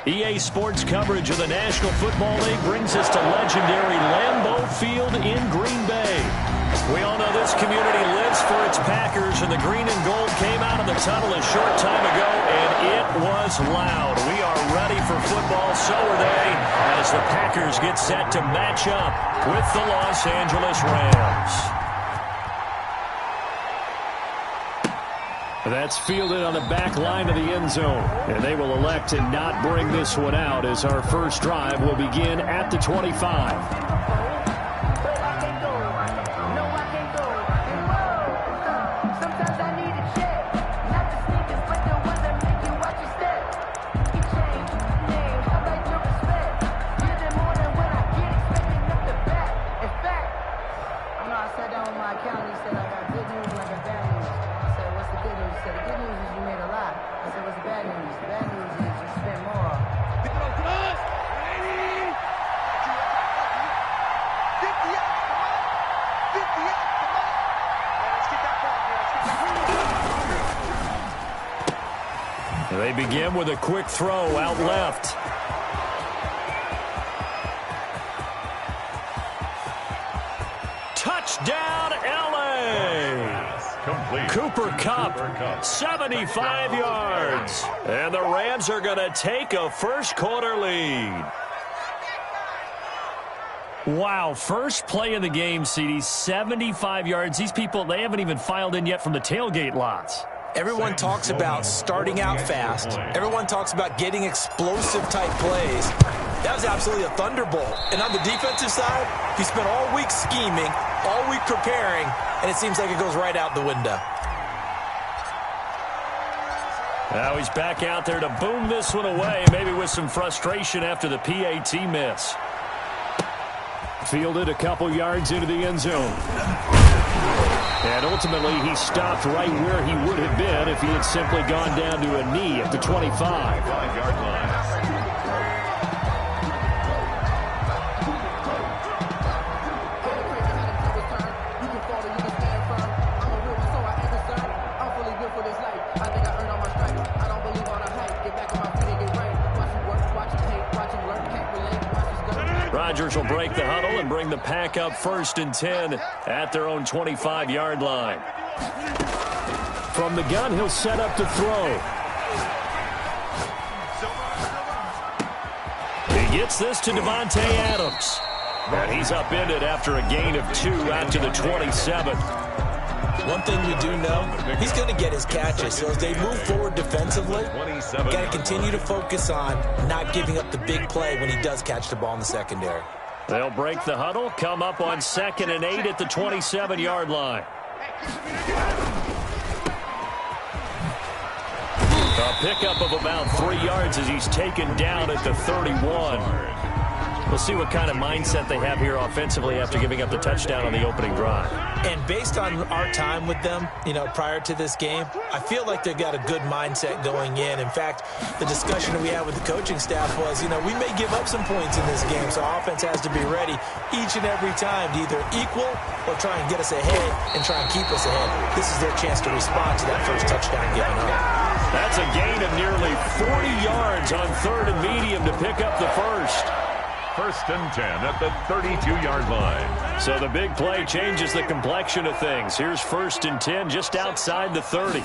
EA Sports coverage of the National Football League brings us to legendary Lambeau Field in Green Bay. We all know this community lives for its Packers, and the green and gold came out of the tunnel a short time ago, and it was loud. We are ready for football, so are they, as the Packers get set to match up with the Los Angeles Rams. That's fielded on the back line of the end zone. And they will elect to not bring this one out as our first drive will begin at the 25. They begin with a quick throw out left. Touchdown, L.A. Cooper Kupp, 75 yards. And the Rams are going to take a first-quarter lead. Wow, first play of the game, CD, 75 yards. These people, they haven't even filed in yet from the tailgate lots. Everyone talks about starting out fast. Everyone talks about getting explosive-type plays. That was absolutely a thunderbolt. And on the defensive side, he spent all week scheming, all week preparing, and it seems like it goes right out the window. Now he's back out there to boom this one away, maybe with some frustration after the PAT miss. Fielded a couple yards into the end zone. And ultimately, he stopped right where he would have been if he had simply gone down to a knee at the 25-yard line. Rodgers will break the huddle and bring the Pack up 1st and 10 at their own 25-yard line. From the gun, he'll set up to throw. He gets this to Devontae Adams. And he's upended after a gain of 2 out to the 27. One thing we do know, he's going to get his catches. So as they move forward defensively, got to continue to focus on not giving up the big play when he does catch the ball in the secondary. They'll break the huddle, come up on 2nd and 8 at the 27-yard line. A pickup of about 3 yards as he's taken down at the 31. We'll see what kind of mindset they have here offensively after giving up the touchdown on the opening drive. And based on our time with them, prior to this game, I feel like they've got a good mindset going in. In fact, the discussion that we had with the coaching staff was, we may give up some points in this game, so our offense has to be ready each and every time to either equal or try and get us ahead and try and keep us ahead. This is their chance to respond to that first touchdown given up. That's a gain of nearly 40 yards on 3rd and medium to pick up the first. 1st and 10 at the 32-yard line. So the big play changes the complexion of things. Here's 1st and 10 just outside the 30.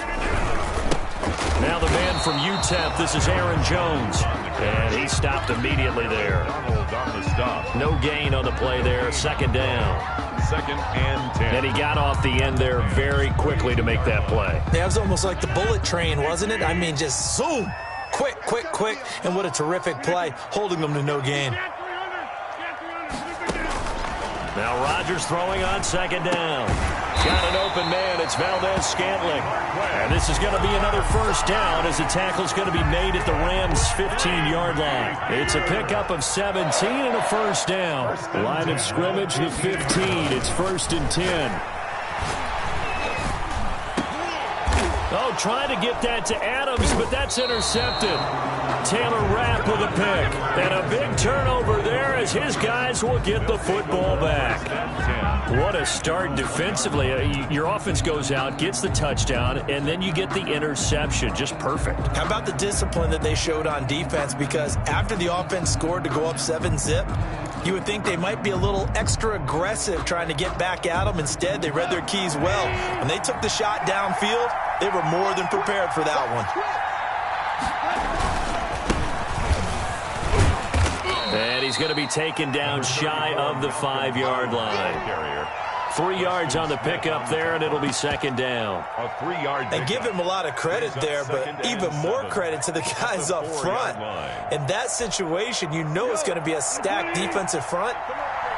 Now the man from UTEP, this is Aaron Jones. And he stopped immediately there. Donald on the stop. No gain on the play there, 2nd down. 2nd and 10. And he got off the end there very quickly to make that play. Yeah, it was almost like the bullet train, wasn't it? I mean, just zoom. Quick, quick, quick. And what a terrific play, holding them to no gain. Now Rodgers throwing on 2nd down. Got an open man. It's Valdez-Scantling. And this is going to be another 1st down as the tackle's going to be made at the Rams' 15-yard line. It's a pickup of 17 and a 1st down. Line of scrimmage, the 15. It's 1st and 10. Oh, trying to get that to Adams, but that's intercepted. Taylor Rapp with a pick. And a big turnover there as as his guys will get the football back. What a start defensively. Your offense goes out, gets the touchdown, and then you get the interception. Just perfect. How about the discipline that they showed on defense? Because after the offense scored to go up 7-zip, you would think they might be a little extra aggressive trying to get back at them. Instead, they read their keys well. When they took the shot downfield, they were more than prepared for that one. And he's going to be taken down shy of the 5-yard line. 3 yards on the pickup there, and it'll be second down. And give him a lot of credit there, but even more credit to the guys up front. In that situation, you know it's going to be a stacked defensive front.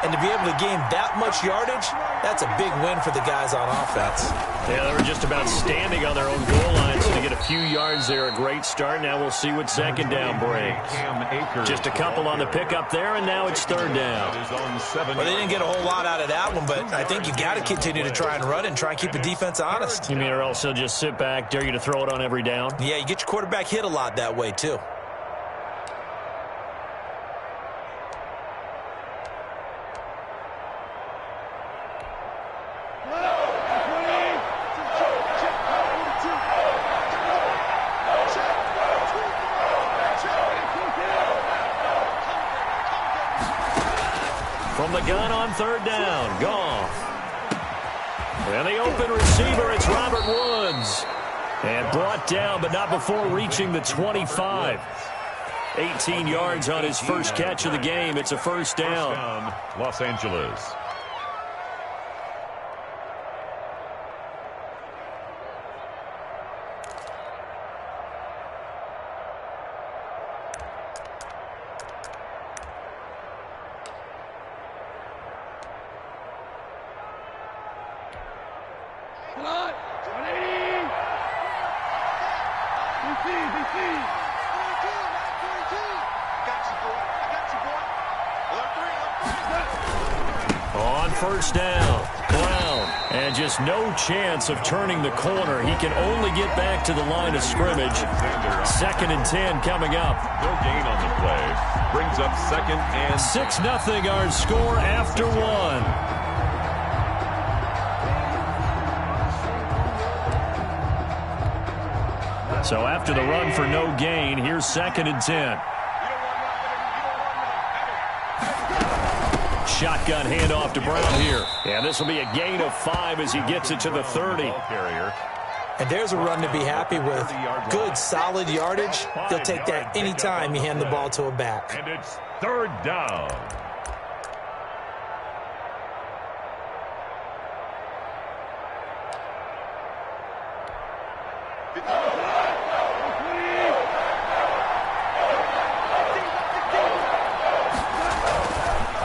And to be able to gain that much yardage, that's a big win for the guys on offense. Yeah, they were just about standing on their own goal line, so to get a few yards there, a great start. Now we'll see what second down brings. Just a couple on the pickup there, and now it's third down. Well, they didn't get a whole lot out of that one, but I think you got to continue to try and run and try and keep the defense honest. You mean or else they'll just sit back, dare you to throw it on every down? Yeah, you get your quarterback hit a lot that way, too. From the gun on third down, Goff. And the open receiver, it's Robert Woods. And brought down, but not before reaching the 25. 18 yards on his first catch of the game. It's a first down. Los Angeles. On first down, Brown. And just no chance of turning the corner. He can only get back to the line of scrimmage. 2nd and 10 coming up. No gain on the play. Brings up 2nd and 6-0 our score after one. So after the run for no gain, here's 2nd and 10. Shotgun handoff to Brown here. And this will be a gain of 5 as he gets it to the 30. And there's a run to be happy with. Good, solid yardage. They'll take that anytime you hand the ball to a back. And it's third down.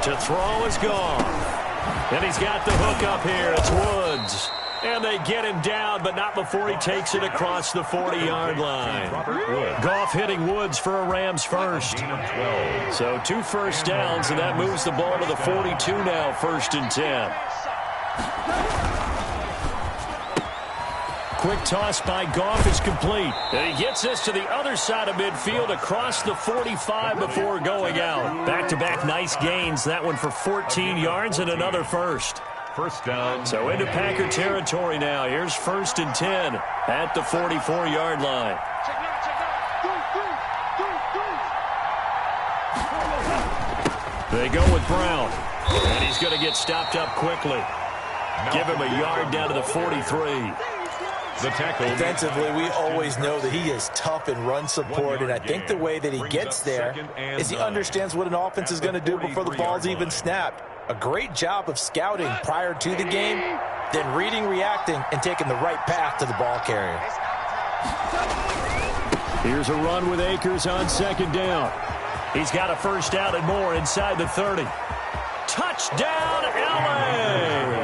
To throw is gone. And he's got the hook up here. It's Woods. And they get him down, but not before he takes it across the 40-yard line. Goff hitting Woods for a Rams first. So 2 first downs, and that moves the ball to the 42 now, 1st and 10. Quick toss by Goff is complete. And he gets this to the other side of midfield across the 45 before going out. Back-to-back nice gains. That one for 14 yards and another first. First down. So into Packer territory now. Here's 1st and 10 at the 44-yard line. They go with Brown. And he's going to get stopped up quickly. Give him a yard down to the 43. The tackle. Defensively, we always know that he is tough in run support, and I think the way that he gets there is he understands what an offense is going to do before the ball's even snapped. A great job of scouting prior to the game, then reading, reacting, and taking the right path to the ball carrier. Here's a run with Akers on 2nd down. He's got a first down and more inside the 30. Touchdown, L.A.!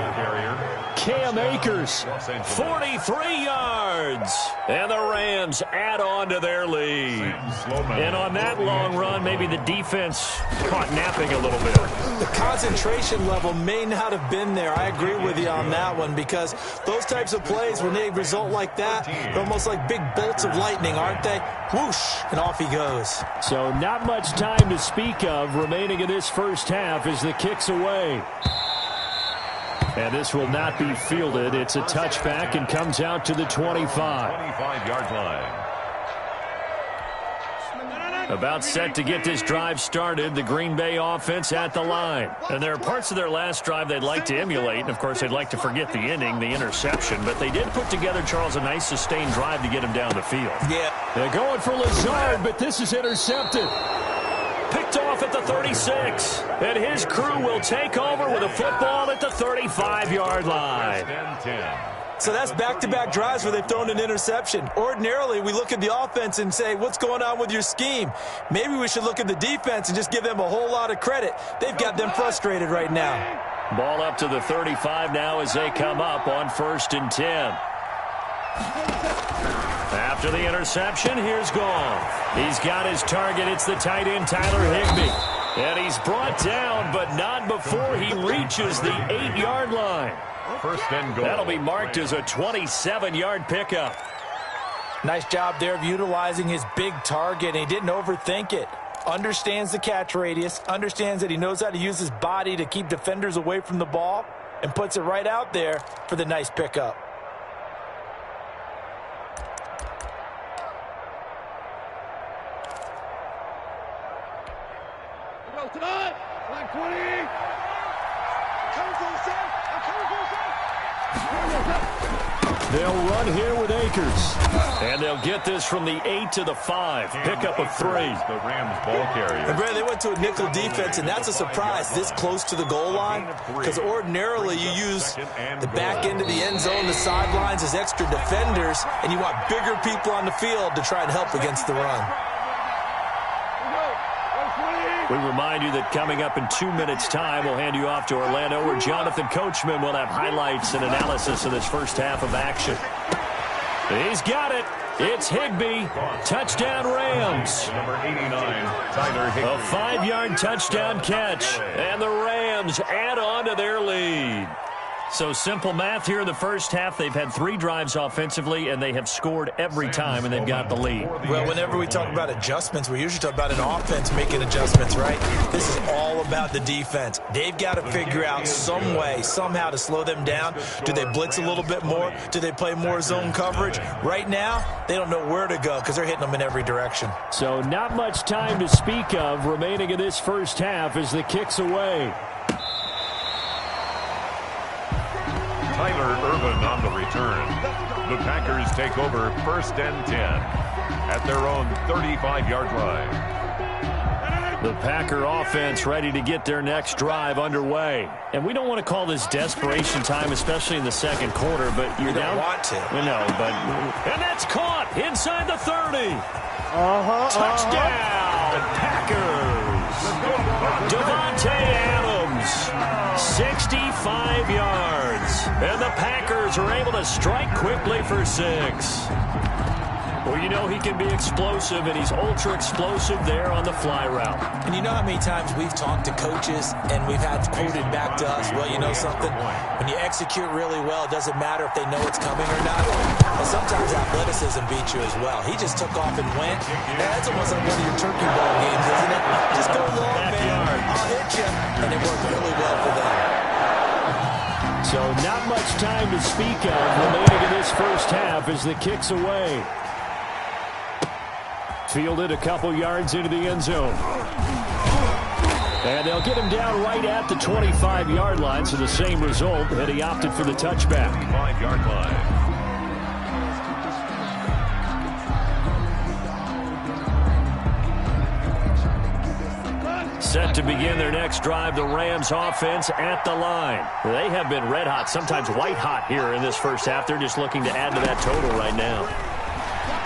Cam Akers, 43 yards. And the Rams add on to their lead. And on that long run, maybe the defense caught napping a little bit. The concentration level may not have been there. I agree with you on that one, because those types of plays, when they result like that, they're almost like big bolts of lightning, aren't they? Whoosh, and off he goes. So not much time to speak of remaining in this first half as the kick's away. And this will not be fielded. It's a touchback and comes out to the 25. 25-yard line. About set to get this drive started, the Green Bay offense at the line. And there are parts of their last drive they'd like to emulate. And, of course, they'd like to forget the ending, the interception. But they did put together, Charles, a nice sustained drive to get him down the field. Yeah. They're going for Lazard, but this is intercepted. Picked off at the 36. And his crew will take over with a football at the 35-yard line. So that's back-to-back drives where they've thrown an interception. Ordinarily, we look at the offense and say, what's going on with your scheme? Maybe we should look at the defense and just give them a whole lot of credit. They've got them frustrated right now. Ball up to the 35 now as they come up on 1st and 10. After the interception, here's Goff. He's got his target. It's the tight end, Tyler Higbee. And he's brought down, but not before he reaches the 8-yard line. First and goal. That'll be marked as a 27-yard pickup. Nice job there of utilizing his big target. He didn't overthink it. Understands the catch radius. Understands that he knows how to use his body to keep defenders away from the ball. And puts it right out there for the nice pickup. Tonight, like 20. They'll run here with Akers. And they'll get this from the 8 to the 5. Pickup of 3. The Rams ball carrier. And Brad, they went to a nickel defense, and that's a surprise this close to the goal line, because ordinarily you use the back end of the end zone, the sidelines as extra defenders, and you want bigger people on the field to try and help against the run. We remind you that coming up in 2 minutes' time, we'll hand you off to Orlando, where Jonathan Coachman will have highlights and analysis of this first half of action. He's got it. It's Higbee. Touchdown, Rams. Number 89, Tyler Higbee. A 5-yard touchdown catch. And the Rams add on to their lead. So simple math here in the first half. They've had 3 drives offensively, and they have scored every time, and they've got the lead. Well, whenever we talk about adjustments, we usually talk about an offense making adjustments, right? This is all about the defense. They've got to figure out some way, somehow to slow them down. Do they blitz a little bit more? Do they play more zone coverage? Right now, they don't know where to go because they're hitting them in every direction. So not much time to speak of remaining in this first half as the kick's away. Tyler Irvin on the return. The Packers take over 1st and 10 at their own 35-yard line. The Packer offense ready to get their next drive underway. And we don't want to call this desperation time, especially in the second quarter, but you're down. Don't want to. We know, but... And that's caught inside the 30. Touchdown, Packers. Devontae Adams, 65 yards. And the Packers are able to strike quickly for 6. Well, you know he can be explosive, and he's ultra-explosive there on the fly route. And you know how many times we've talked to coaches and we've had quoted back to us, well, you know something? When you execute really well, it doesn't matter if they know it's coming or not. And sometimes athleticism beats you as well. He just took off and went. That's almost like one of your turkey ball games, isn't it? Just go long, man. I'll hit you. And it worked really well for them. So not much time to speak of remaining in this first half as the kick's away. Fielded a couple yards into the end zone. And they'll get him down right at the 25-yard line, so the same result, and he opted for the touchback. 5-yard line. Set to begin their next drive, the Rams offense at the line. They have been red hot, sometimes white hot here in this first half. They're just looking to add to that total right now.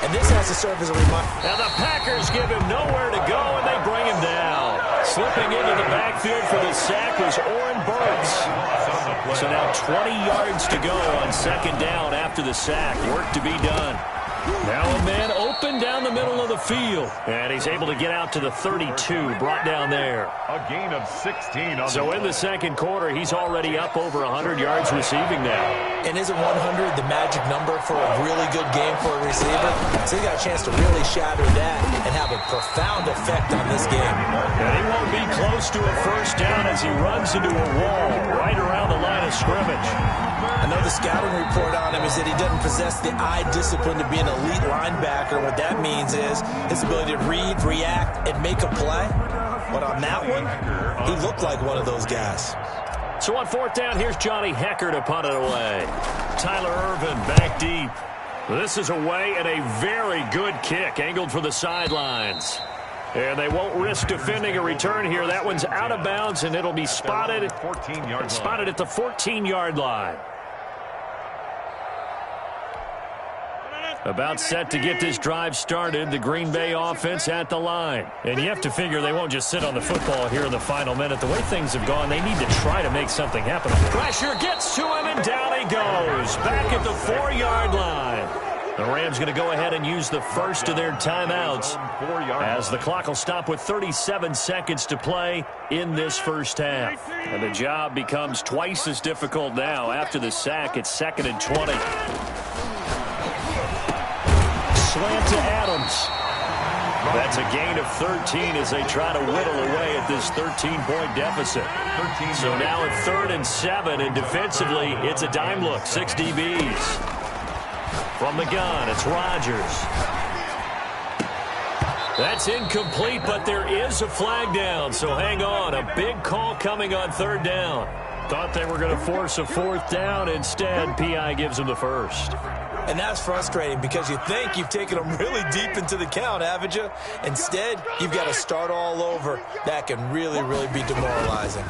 And this has to serve as a reminder. Now the Packers give him nowhere to go, and they bring him down. Slipping into the backfield for the sack was Oren Burks. So now 20 yards to go on second down after the sack. Work to be done. Now a man open down the middle of the field. And he's able to get out to the 32, brought down there. A gain of 16 on So in the second quarter, he's already up over 100 yards receiving now. And isn't 100 the magic number for a really good game for a receiver? So he got a chance to really shatter that and have a profound effect on this game. And he won't be close to a first down as he runs into a wall right around the line of scrimmage. Another scouting report on him is that he doesn't possess the eye discipline to be an elite linebacker. What that means is his ability to read, react, and make a play. But on that one, he looked like one of those guys. So on fourth down, here's Johnny Hecker to punt it away. Tyler Ervin back deep. This is away and a very good kick angled for the sidelines. And they won't risk defending a return here. That one's out of bounds, and it'll be spotted at the 14-yard line. About set to get this drive started, the Green Bay offense at the line. And you have to figure they won't just sit on the football here in the final minute. The way things have gone, they need to try to make something happen. Pressure gets to him, and down he goes. Back at the 4-yard line. The Rams going to go ahead and use the first of their timeouts as the clock will stop with 37 seconds to play in this first half. And the job becomes twice as difficult now after the sack. It's 2nd and 20. Slant to Adams. That's a gain of 13 as they try to whittle away at this 13-point deficit. So now at 3rd and 7, and defensively, it's a dime look. 6 DBs. From the gun, it's Rodgers. That's incomplete, but there is a flag down, so hang on. A big call coming on 3rd down. Thought they were going to force a 4th down. Instead, P.I. gives them the first. And that's frustrating because you think you've taken them really deep into the count, haven't you? Instead, you've got to start all over. That can really, really be demoralizing.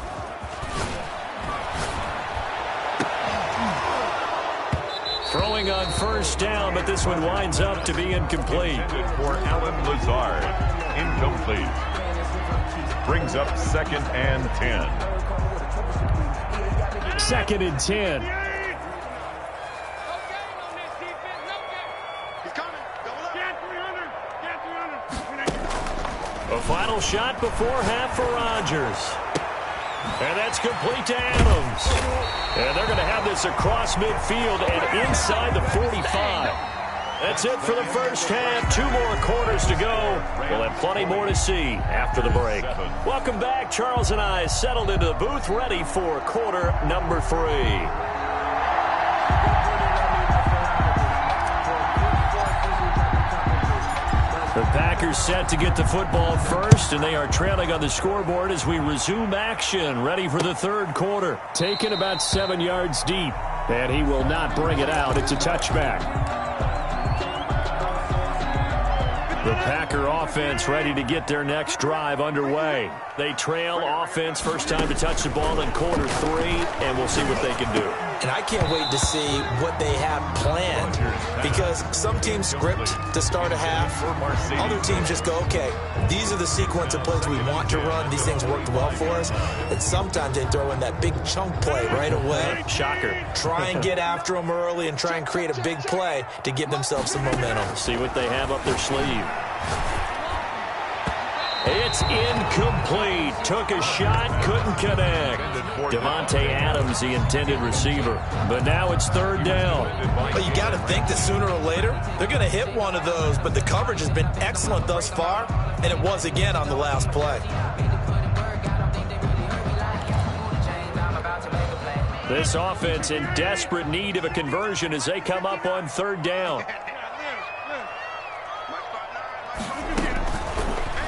Throwing on 1st down, but this one winds up to be incomplete. For Alan Lazard. Incomplete. Brings up 2nd and 10. 2nd and 10. A final shot before half for Rodgers. And that's complete to Adams. And they're going to have this across midfield and inside the 45. That's it for the first half. 2 more quarters to go. We'll have plenty more to see after the break. Welcome back. Charles and I settled into the booth, ready for quarter number 3. The Packers set to get the football first, and they are trailing on the scoreboard as we resume action, ready for the 3rd quarter. Taken about 7 yards deep, and he will not bring it out. It's a touchback. The Packer offense ready to get their next drive underway. They trail offense, first time to touch the ball in quarter 3, and we'll see what they can do. And I can't wait to see what they have planned, because some teams script to start a half. Other teams just go, okay, these are the sequence of plays we want to run. These things worked well for us. And sometimes they throw in that big chunk play right away. Shocker. Try and get after them early and try and create a big play to give themselves some momentum. See what they have up their sleeve. It's incomplete. Took a shot, couldn't connect. Devontae Adams, the intended receiver. But now it's 3rd down. Well, you got to think that sooner or later they're going to hit one of those, but the coverage has been excellent thus far, and it was again on the last play. This offense in desperate need of a conversion as they come up on 3rd down.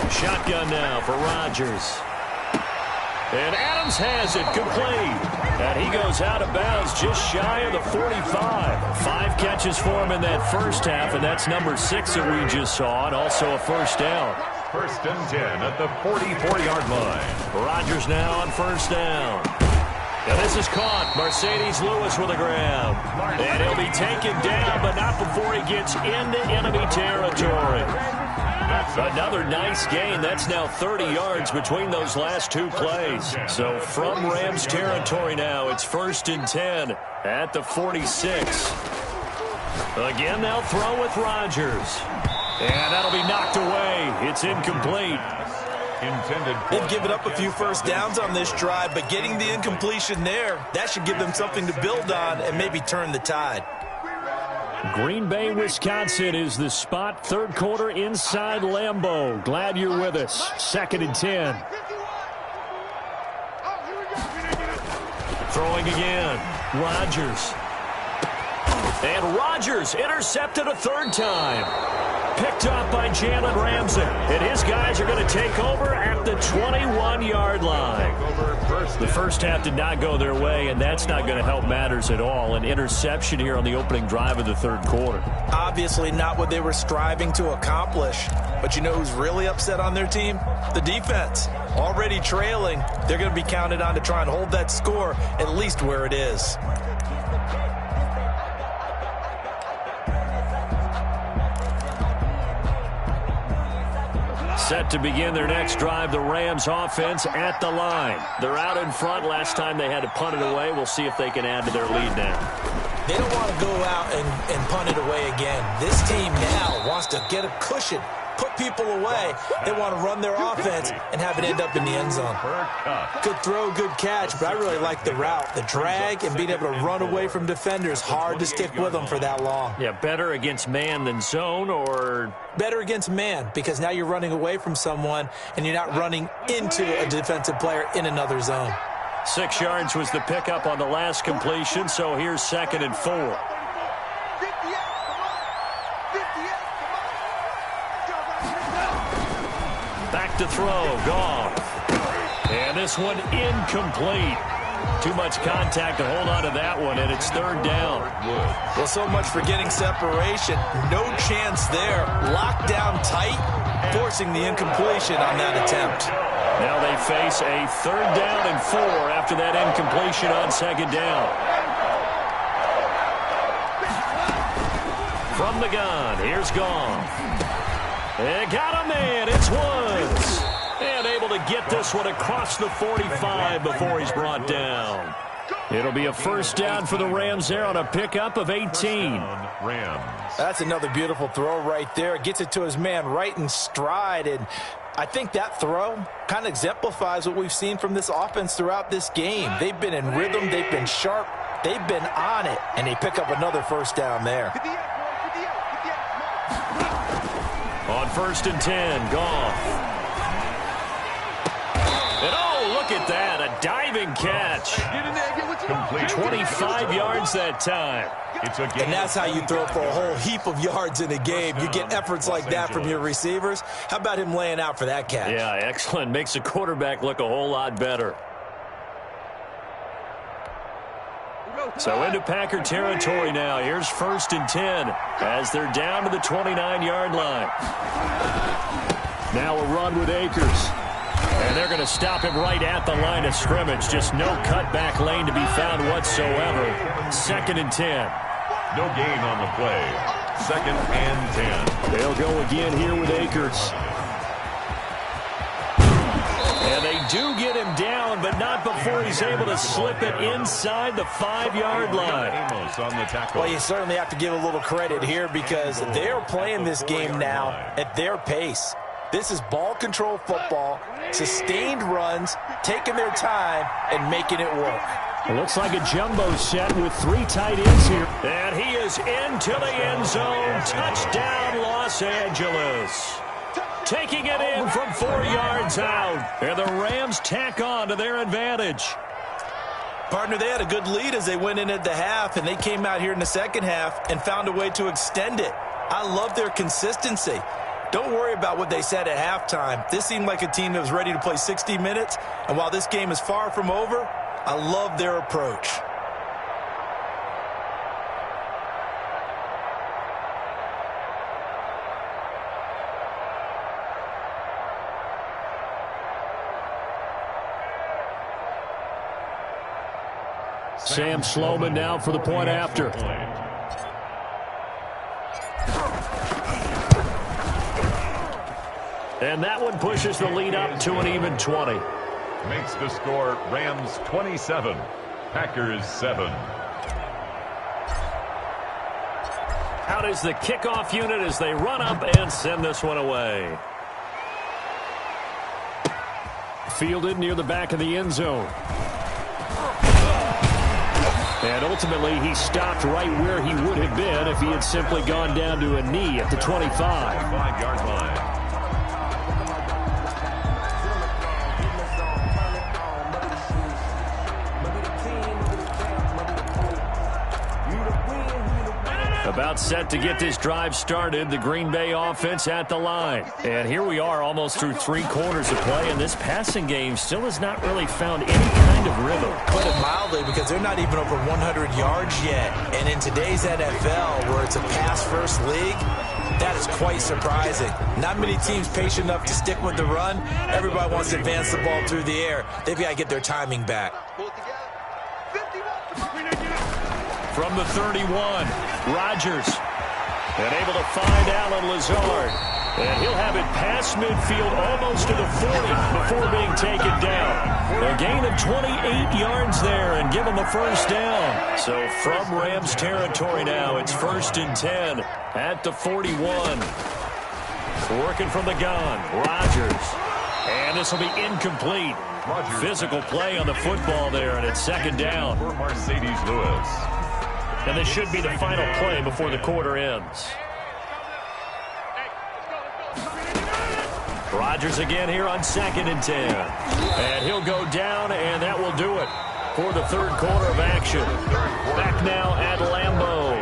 Shotgun now for Rodgers. And Adams has it complete. And he goes out of bounds just shy of the 45. 5 catches for him in that first half, and that's number 6 that we just saw, and also a first down. 1st and 10 at the 44-yard line. Rodgers now on 1st down. And this is caught. Mercedes Lewis with a grab. And he'll be taken down, but not before he gets into enemy territory. Another nice gain. That's now 30 yards between those last two plays. So from Rams territory now, it's 1st and 10 at the 46. Again, they'll throw with Rodgers. And that'll be knocked away. It's incomplete. They've given up a few first downs on this drive, but getting the incompletion there, that should give them something to build on and maybe turn the tide. Green Bay, Wisconsin is the spot. Third quarter inside Lambeau. Glad you're with us. 2nd and 10. Throwing again. Rodgers. And Rodgers intercepted a third time. Picked up by Jalen Ramsey. And his guys are going to take over at the 21-yard line. The first half did not go their way, and that's not going to help matters at all. An interception here on the opening drive of the third quarter. Obviously not what they were striving to accomplish. But you know who's really upset on their team? The defense. Already trailing, they're going to be counted on to try and hold that score at least where it is. Set to begin their next drive, the Rams offense at the line. They're out in front. Last time they had to punt it away. We'll see if they can add to their lead now. They don't want to go out and punt it away again. This team now wants to get a cushion, put people away. They want to run their offense and have it end up in the end zone. Good throw, good catch, but I really like the route. The drag and being able to run away from defenders, hard to stick with them for that long. Yeah, better against man than zone, or better against man, because now you're running away from someone and you're not running into a defensive player in another zone. 6 yards was the pickup on the last completion, so here's 2nd and 4. Back to throw, Goff. And this one incomplete. Too much contact to hold on to that one, and it's 3rd down. Well, so much for getting separation. No chance there. Locked down tight, forcing the incompletion on that attempt. Now they face a 3rd down and 4 after that incompletion on 2nd down. From the gun, here's Goff. And got a man, it's Woods. And able to get this one across the 45 before he's brought down. It'll be a 1st down for the Rams there on a pickup of 18. That's another beautiful throw right there. Gets it to his man right in stride, and I think that throw kind of exemplifies what we've seen from this offense throughout this game. They've been in rhythm, they've been sharp, they've been on it, and they pick up another 1st down there. On 1st and 10, Goff. And oh, look at that, a diving catch. 25 yards that time. And that's how you throw for a whole heap of yards in a game. You get efforts like that from your receivers. How about him laying out for that catch? Yeah, excellent. Makes the quarterback look a whole lot better. So into Packer territory now. Here's 1st and 10 as they're down to the 29-yard line. Now a run with Akers. And they're going to stop him right at the line of scrimmage. Just no cutback lane to be found whatsoever. 2nd and 10. No gain on the play. 2nd and 10. They'll go again here with Akers. And they do get him down, but not before he's able to slip it inside the 5-yard line. Well, you certainly have to give a little credit here because they're playing this game now at their pace. This is ball control football, sustained runs, taking their time, and making it work. It looks like a jumbo set with 3 tight ends here. And he is into the end zone. Touchdown, Los Angeles. Taking it in from 4 yards out. And the Rams tack on to their advantage. Partner, they had a good lead as they went in at the half, and they came out here in the second half and found a way to extend it. I love their consistency. Don't worry about what they said at halftime. This seemed like a team that was ready to play 60 minutes, and while this game is far from over, I love their approach. Sam Sloman now for the point after. And that one pushes the lead up to an even 20. Makes the score Rams 27, Packers 7. Out is the kickoff unit as they run up and send this one away. Fielded near the back of the end zone. And ultimately, he stopped right where he would have been if he had simply gone down to a knee at the 25. 5-yard line. About set to get this drive started, the Green Bay offense at the line. And here we are almost through 3 quarters of play, and this passing game still has not really found any kind of rhythm. Put it mildly, because they're not even over 100 yards yet. And in today's NFL, where it's a pass-first league, that is quite surprising. Not many teams patient enough to stick with the run. Everybody wants to advance the ball through the air. They've got to get their timing back. From the 31, Rodgers. And able to find Allen Lazard. And he'll have it past midfield almost to the 40 before being taken down. A gain of 28 yards there and give him a first down. So from Rams territory now, it's 1st and 10 at the 41. Working from the gun, Rodgers. And this will be incomplete. Physical play on the football there, and it's 2nd down. For Mercedes Lewis. And this should be the final play before the quarter ends. Rodgers again here on 2nd and 10. And he'll go down, and that will do it for the 3rd quarter of action. Back now at Lambeau.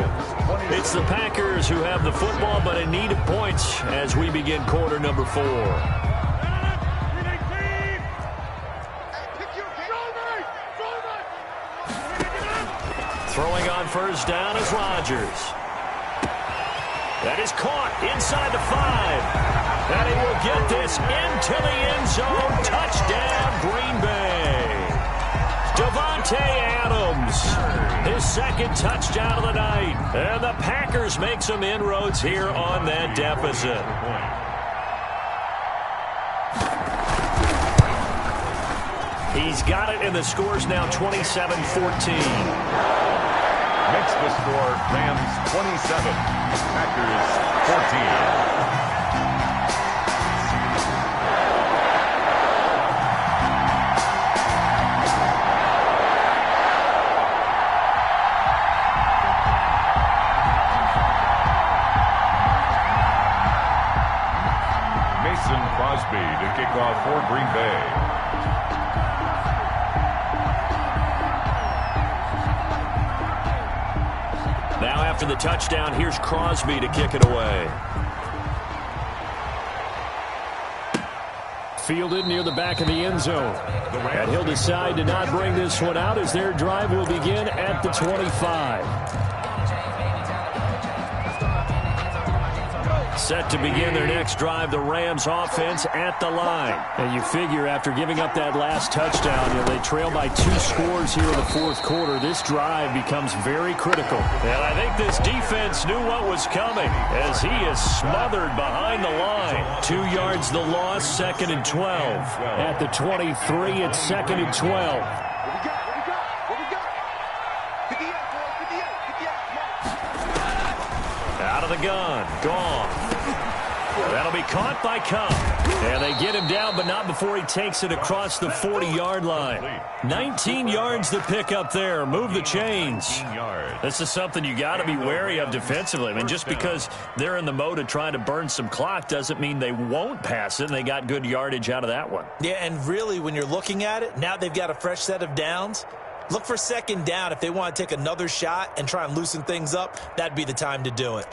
It's the Packers who have the football, but in need of points as we begin quarter number 4. Throwing on first down is Rodgers. That is caught inside the 5. And he will get this into the end zone. Touchdown, Green Bay. Davante Adams, his 2nd touchdown of the night. And the Packers make some inroads here on that deficit. He's got it, and the score's now 27-14. Makes the score Rams 27, Packers 14. Mason Crosby to kick off for Green Bay. Now after the touchdown, here's Crosby to kick it away. Fielded near the back of the end zone. And he'll decide to not bring this one out as their drive will begin at the 25. Set to begin their next drive, the Rams offense at the line. And you figure after giving up that last touchdown, they trail by 2 scores here in the 4th quarter. This drive becomes very critical. And I think this defense knew what was coming as he is smothered behind the line. 2 yards the loss, 2nd and 12. At the 23, it's 2nd and 12. Out of the gun, gone. That'll be caught by Cup. And they get him down, but not before he takes it across the 40-yard line. 19 yards to pick up there. Move the chains. This is something you got to be wary of defensively. I mean, just because they're in the mode of trying to burn some clock doesn't mean they won't pass it, and they got good yardage out of that one. Yeah, and really, when you're looking at it, now they've got a fresh set of downs. Look for 2nd down. If they want to take another shot and try and loosen things up, that'd be the time to do it.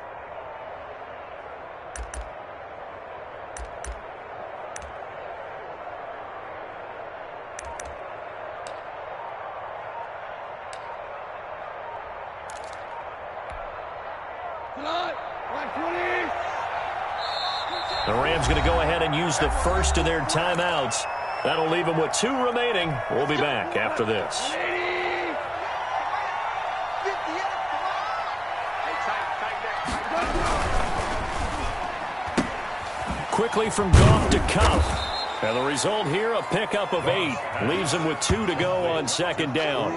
The Rams going to go ahead and use the first of their timeouts. That'll leave them with 2 remaining. We'll be back after this. quickly from Goff to Cup. And the result here, a pickup of 8. Leaves him with 2 to go on second down.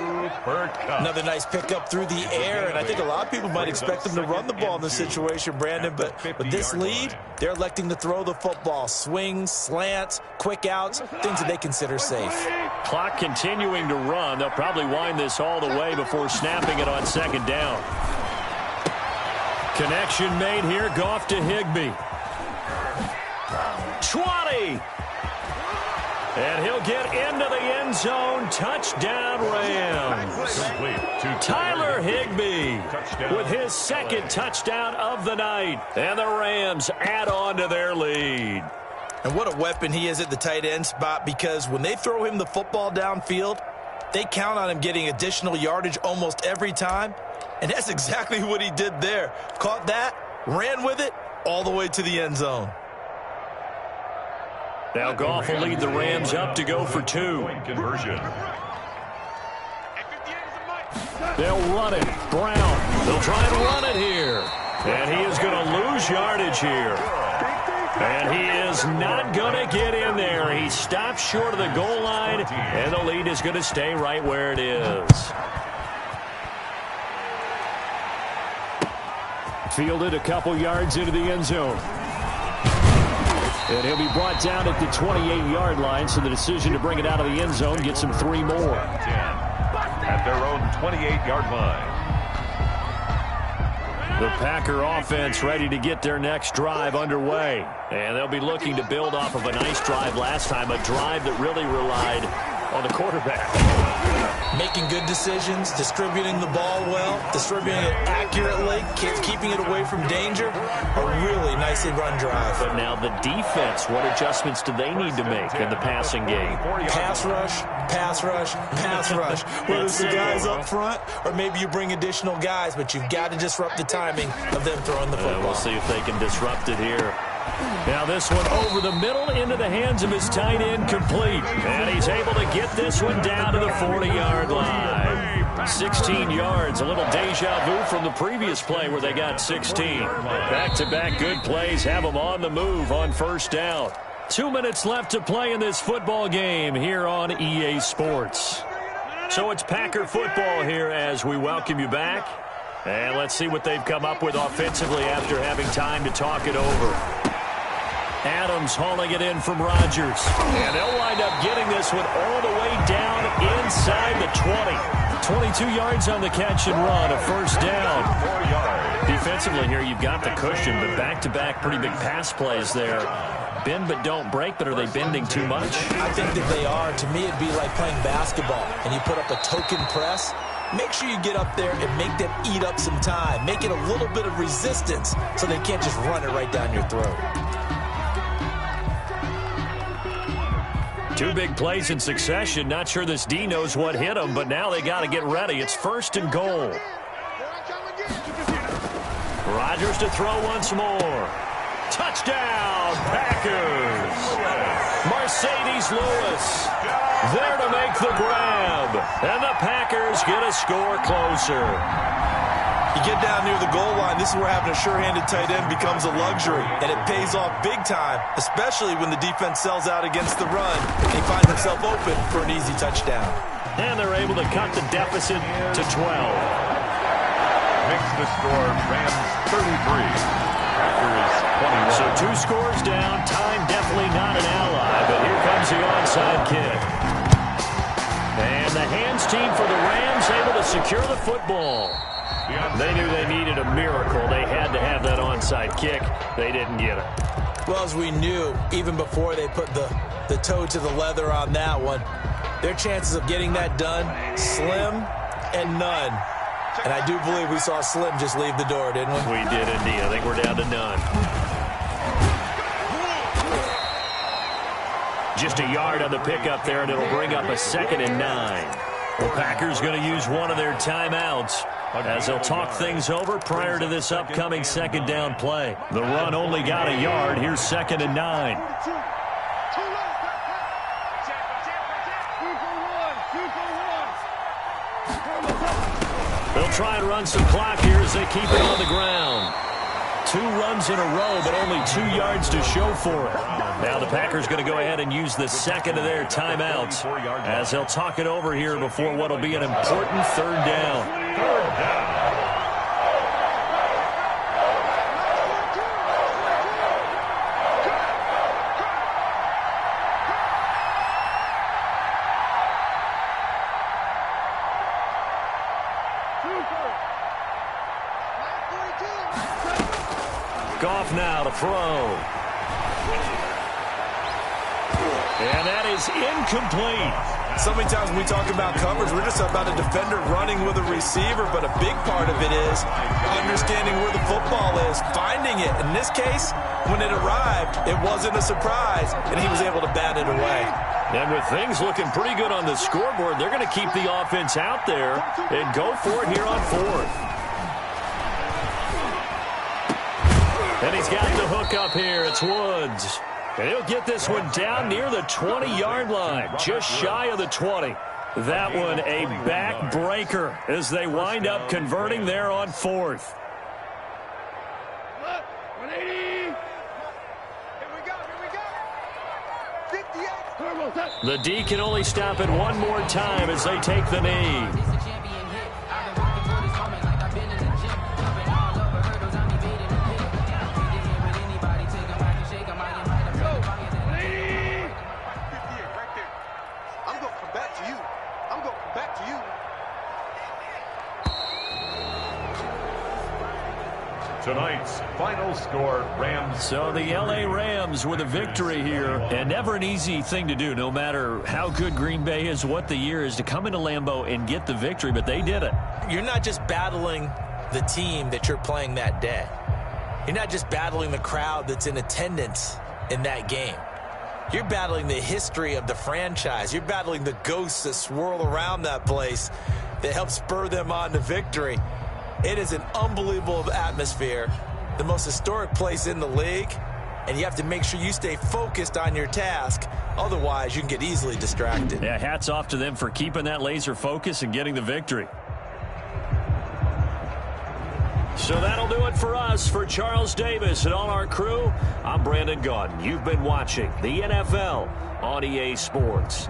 Another nice pickup through the air, and I think a lot of people might expect them to run the ball in this situation, Brandon, but with this lead, they're electing to throw the football. Swings, slants, quick outs, things that they consider safe. Clock continuing to run. They'll probably wind this all the way before snapping it on second down. Connection made here, Goff to Higbee. 20! And he'll get into the end zone. Touchdown, Rams. Tyler Higbee with his second touchdown of the night. And the Rams add on to their lead. And what a weapon he is at the tight end spot, because when they throw him the football downfield, they count on him getting additional yardage almost every time. And that's exactly what he did there. Caught that, ran with it, all the way to the end zone. Now Goff will lead the Rams up to go for 2. Conversion. They'll run it. Brown. They'll try and run it here. And he is going to lose yardage here. And he is not going to get in there. He stops short of the goal line, and the lead is going to stay right where it is. Fielded a couple yards into the end zone. And he'll be brought down at the 28-yard line, so the decision to bring it out of the end zone gets him 3 more. 10 at their own 28-yard line. The Packer offense ready to get their next drive underway. And they'll be looking to build off of a nice drive last time, a drive that really relied on the quarterback. Making good decisions, distributing the ball well, distributing it accurately, keeping it away from danger. A really nicely run drive. But now the defense, what adjustments do they need to make in the passing game? Pass rush, pass rush, pass rush. Whether it's the guys up front or maybe you bring additional guys, but you've got to disrupt the timing of them throwing the football. We'll see if they can disrupt it here. Now this one over the middle into the hands of his tight end, complete. And he's able to get this one down to the 40-yard line. 16 yards, a little deja vu from the previous play where they got 16. Back-to-back good plays have them on the move on first down. 2 minutes left to play in this football game here on EA Sports. So it's Packer football here as we welcome you back. And let's see what they've come up with offensively after having time to talk it over. Adams hauling it in from Rodgers. And they'll wind up getting this one all the way down inside the 20. 22 yards on the catch and run, a first down. Defensively here, you've got the cushion, but back-to-back pretty big pass plays there. Bend but don't break, but are they bending too much? I think that they are. To me, it'd be like playing basketball, and you put up a token press. Make sure you get up there and make them eat up some time. Make it a little bit of resistance so they can't just run it right down your throat. 2 big plays in succession. Not sure this D knows what hit him, but now they got to get ready. It's first and goal. Rodgers to throw once more. Touchdown, Packers. Mercedes Lewis there to make the grab. And the Packers get a score closer. You get down near the goal line, this is where having a sure-handed tight end becomes a luxury. And it pays off big time, especially when the defense sells out against the run. And he finds himself open for an easy touchdown. And they're able to cut the deficit to 12. Makes the score Rams 33. Packers 21. So 2 scores down. Time definitely not an ally, but here comes the onside kick. And the hands team for the Rams able to secure the football. They knew they needed a miracle. They had to have that onside kick. They didn't get it. Well, as we knew, even before they put the toe to the leather on that one, their chances of getting that done, slim and none. And I do believe we saw Slim just leave the door, didn't we? We did indeed. I think we're down to none. Just a yard on the pickup there, and it'll bring up a 2nd and 9. The Packers going to use one of their timeouts as they'll talk things over prior to this upcoming 2nd down play. The run only got a yard. Here's 2nd and 9. They'll try and run some clock here as they keep it on the ground. 2 2 runs in a row, but only 2 yards to show for it. Now the Packers going to go ahead and use the second of their timeouts as they'll talk it over here before what will be an important 3rd down. 3rd down. Goff now to throw. And that is incomplete. So many times when we talk about coverage, we're just about a defender running with a receiver, but a big part of it is understanding where the football is, finding it. In this case, when it arrived, it wasn't a surprise, and he was able to bat it away. And with things looking pretty good on the scoreboard, they're going to keep the offense out there and go for it here on 4th. And he's got the hook up here. It's Woods. And he'll get this one down near the 20-yard line, just shy of the 20. That one a backbreaker as they wind up converting there on 4th. 180. Here we go. 58. The D can only stop it one more time as they take the knee. Tonight's final score, Rams. So the L.A. Rams with a victory here. And never an easy thing to do, no matter how good Green Bay is, what the year is, to come into Lambeau and get the victory. But they did it. You're not just battling the team that you're playing that day. You're not just battling the crowd that's in attendance in that game. You're battling the history of the franchise. You're battling the ghosts that swirl around that place that help spur them on to victory. It is an unbelievable atmosphere, the most historic place in the league, and you have to make sure you stay focused on your task. Otherwise, you can get easily distracted. Yeah, hats off to them for keeping that laser focus and getting the victory. So that'll do it for us. For Charles Davis and all our crew, I'm Brandon Gaudin. You've been watching the NFL on EA Sports.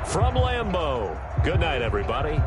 From Lambeau, good night, everybody.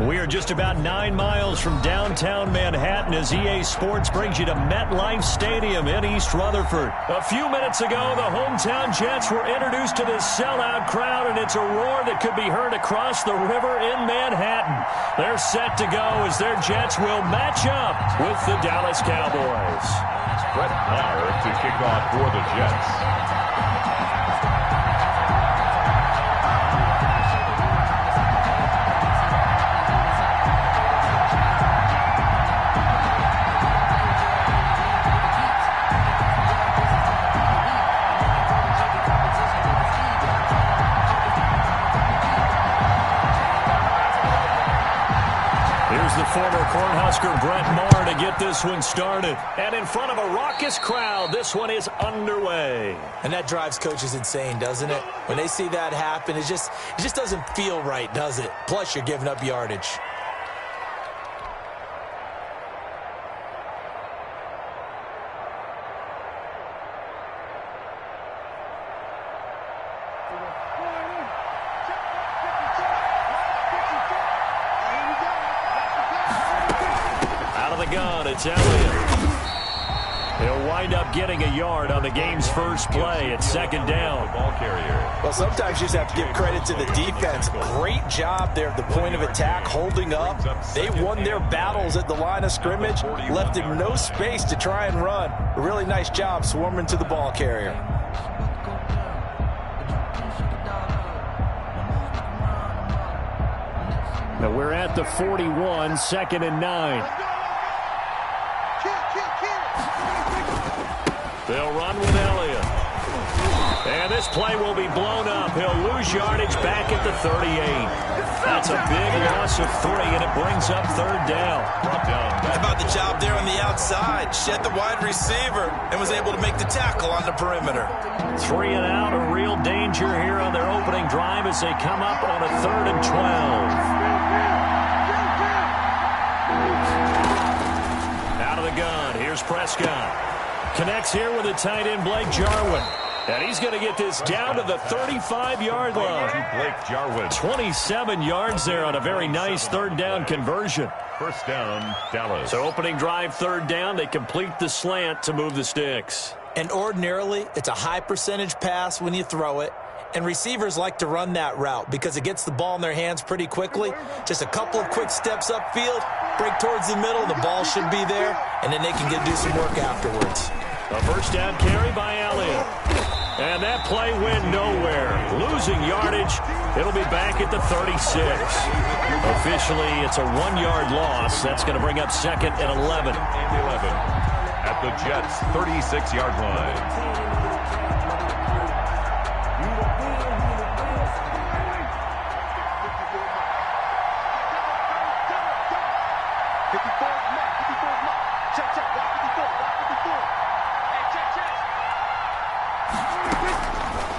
We are just about 9 miles from downtown Manhattan as EA Sports brings you to MetLife Stadium in East Rutherford. A few minutes ago, the hometown Jets were introduced to this sellout crowd, and it's a roar that could be heard across the river in Manhattan. They're set to go as their Jets will match up with the Dallas Cowboys. Brett Maher to kick off for the Jets. The former Cornhusker Brett Maher to get this one started. And in front of a raucous crowd, this one is underway. And that drives coaches insane, doesn't it? When they see that happen, it just doesn't feel right, does it? Plus, you're giving up yardage. It's Elliott. He'll wind up getting a yard on the game's first play. It's second down. Ball carrier. Well, sometimes you just have to give credit to the defense. Great job there at the point of attack, holding up. They won their battles at the line of scrimmage, left him no space to try and run. A really nice job swarming to the ball carrier. Now we're at the 41, 2nd and 9. They'll run with Elliott. And this play will be blown up. He'll lose yardage back at the 38. That's a big loss of 3, and it brings up third down. How about the job there on the outside? Shed the wide receiver and was able to make the tackle on the perimeter. 3 and out, a real danger here on their opening drive as they come up on a 3rd and 12. Out of the gun, here's Prescott. Connects here with the tight end, Blake Jarwin. And he's going to get this down to the 35-yard line. Blake Jarwin. 27 yards there on a very nice third down conversion. First down, Dallas. So opening drive, third down, they complete the slant to move the sticks. And ordinarily, it's a high percentage pass when you throw it. And receivers like to run that route because it gets the ball in their hands pretty quickly. Just a couple of quick steps upfield, break towards the middle, the ball should be there, and then they can do some work afterwards. A first down carry by Elliott. And that play went nowhere. Losing yardage. It'll be back at the 36. Officially, it's a 1-yard loss. That's going to bring up 2nd and 11. At the Jets' 36-yard line.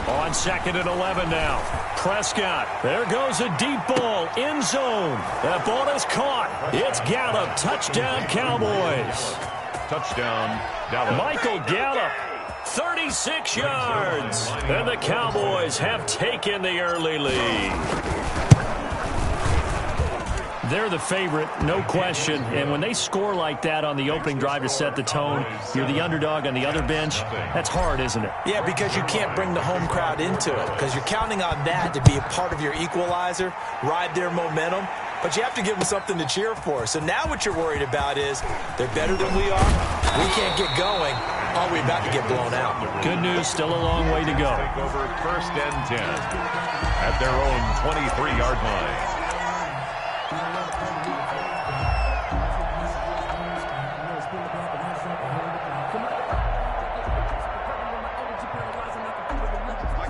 On 2nd and 11 now. Prescott. There goes a deep ball. End zone. That ball is caught. It's Gallup. Touchdown, Cowboys. Touchdown, Dallas. Michael Gallup. 36 yards. And the Cowboys have taken the early lead. They're the favorite, no question. And when they score like that on the opening drive to set the tone, you're the underdog on the other bench. That's hard, isn't it? Yeah, because you can't bring the home crowd into it because you're counting on that to be a part of your equalizer, ride their momentum. But you have to give them something to cheer for. So now what you're worried about is they're better than we are. We can't get going. Oh, we're about to get blown out. Good news, still a long way to go. Take over 1st and 10 at their own 23-yard line.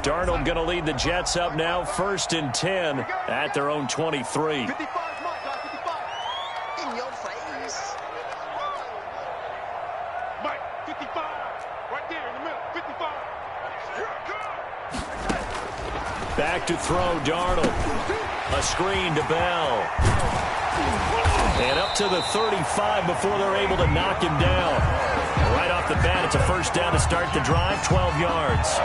Darnold going to lead the Jets up now, 1st and 10 at their own 23. 55, in your face. Mike, 55, right there in the middle, 55. Here it comes. Back to throw, Darnold. A screen to Bell. And up to the 35 before they're able to knock him down. Right off the bat, it's a first down to start the drive, 12 yards.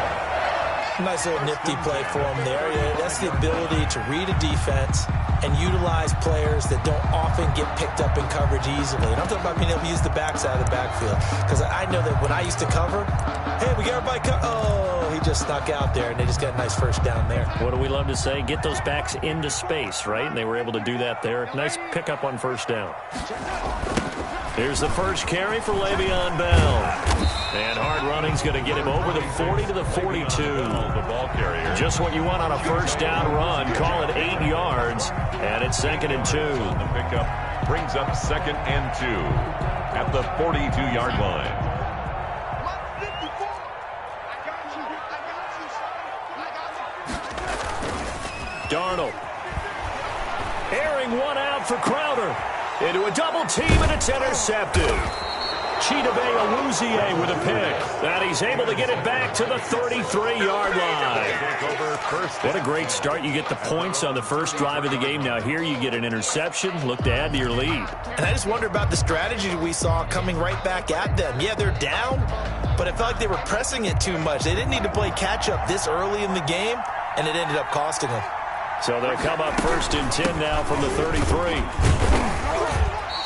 Nice little nifty play for him there. Yeah, that's the ability to read a defense and utilize players that don't often get picked up in coverage easily. And I'm talking about being able to use the backside of the backfield. Because I know that when I used to cover, hey, we got everybody oh, he just snuck out there, and they just got a nice first down there. What do we love to say? Get those backs into space, right? And they were able to do that there. Nice pickup on first down. Here's the first carry for Le'Veon Bell. And hard running's going to get him over the 40 to the 42. The ball carrier. Just what you want on a first down run. Call it 8 yards. And it's 2nd and 2. The pickup brings up 2nd and 2 at the 42-yard line. Darnold. Airing one out for Crowder. Into a double team, and it's intercepted. Chidobe Awuzie with a pick. And he's able to get it back to the 33-yard line. What a great start. You get the points on the first drive of the game. Now here you get an interception. Look to add to your lead. And I just wonder about the strategy we saw coming right back at them. Yeah, they're down, but it felt like they were pressing it too much. They didn't need to play catch-up this early in the game, and it ended up costing them. So they'll come up 1st and 10 now from the 33.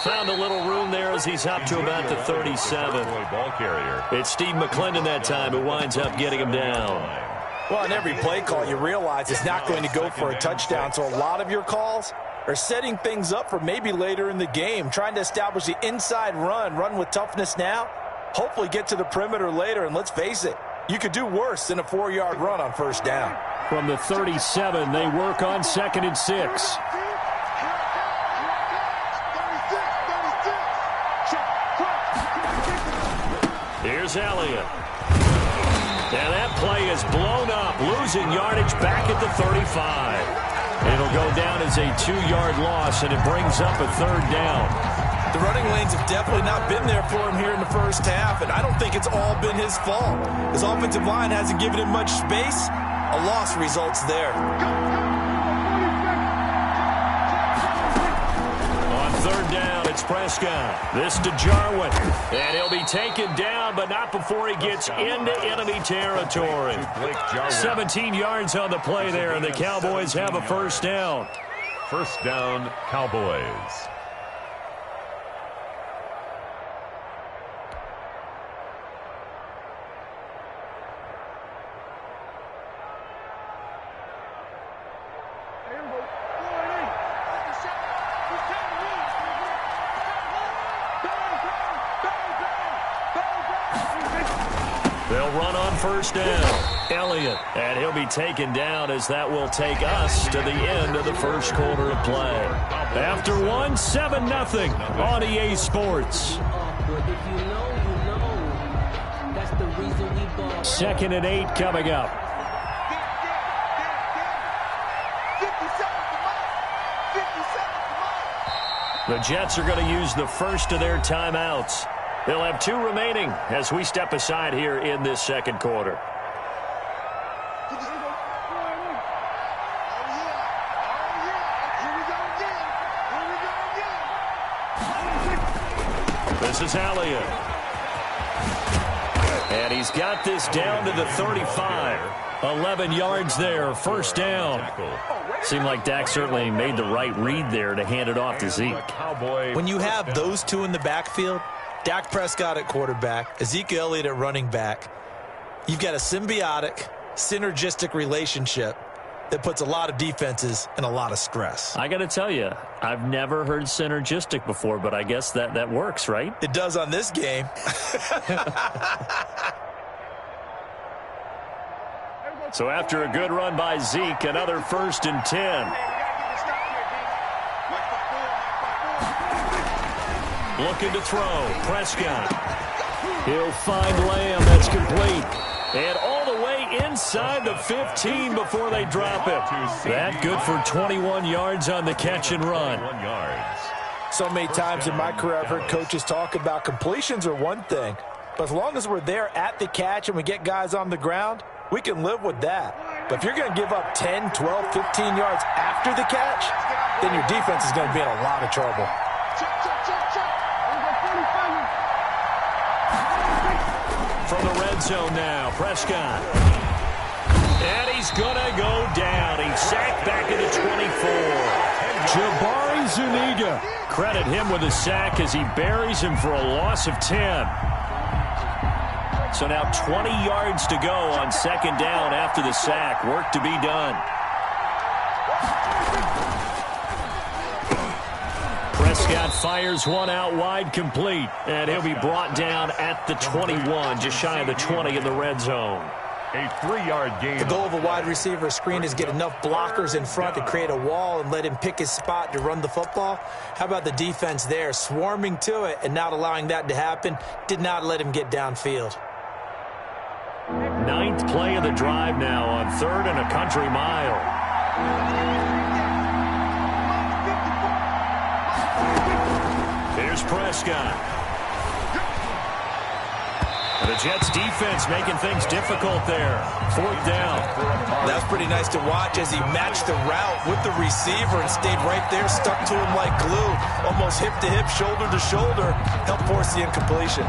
Found a little room there as he's up to about the 37. Ball carrier. It's Steve McClendon that time who winds up getting him down. Well, in every play call, you realize it's not going to go for a touchdown. So a lot of your calls are setting things up for maybe later in the game, trying to establish the inside run with toughness now, hopefully get to the perimeter later. And let's face it, you could do worse than a 4-yard run on first down. From the 37, they work on 2nd and 6. Here's Elliott. And that play is blown up, losing yardage back at the 35. It'll go down as a 2-yard loss, and it brings up a 3rd down. The running lanes have definitely not been there for him here in the first half, and I don't think it's all been his fault. His offensive line hasn't given him much space. A loss results there. On 3rd down, it's Prescott. This to Jarwin. And he'll be taken down, but not before he gets into enemy territory. 17 yards on the play there, and the Cowboys have a first down. First down, Cowboys. They'll run on first down. Elliott. And he'll be taken down as that will take us to the end of the first quarter of play. After 7-0 on EA Sports. 2nd and 8 coming up. The Jets are going to use the first of their timeouts. They'll have 2 remaining as we step aside here in this second quarter. This is Elliott. And he's got this down to the 35. 11 yards there, first down. Seemed like Dak certainly made the right read there to hand it off to Zeke. When you have those 2 in the backfield, Dak Prescott at quarterback, Ezekiel Elliott at running back, you've got a symbiotic, synergistic relationship that puts a lot of defenses in a lot of stress. I got to tell you, I've never heard synergistic before, but I guess that works, right? It does on this game. So after a good run by Zeke, another 1st and 10. Looking to throw. Prescott. He'll find Lamb. That's complete. And all the way inside the 15 before they drop it. That good for 21 yards on the catch and run. So many times in my career I've heard coaches talk about completions are one thing. But as long as we're there at the catch and we get guys on the ground, we can live with that. But if you're going to give up 10, 12, 15 yards after the catch, then your defense is going to be in a lot of trouble. From the red zone now, Prescott. And he's going to go down. He's sacked back at the 24. Jabari Zuniga. Credit him with a sack as he buries him for a loss of 10. So now 20 yards to go on second down after the sack. Work to be done. Prescott fires one out wide, complete. And he'll be brought down at the 21, just shy of the 20 in the red zone. A 3-yard gain. The goal of a wide receiver screen is get enough blockers in front to create a wall and let him pick his spot to run the football. How about the defense there, swarming to it and not allowing that to happen? Did not let him get downfield. 9th play of the drive now on 3rd and a country mile. Here's Prescott. And the Jets defense making things difficult there. 4th down. That's pretty nice to watch as he matched the route with the receiver and stayed right there, stuck to him like glue. Almost hip to hip, shoulder to shoulder. Helped force the incompletion.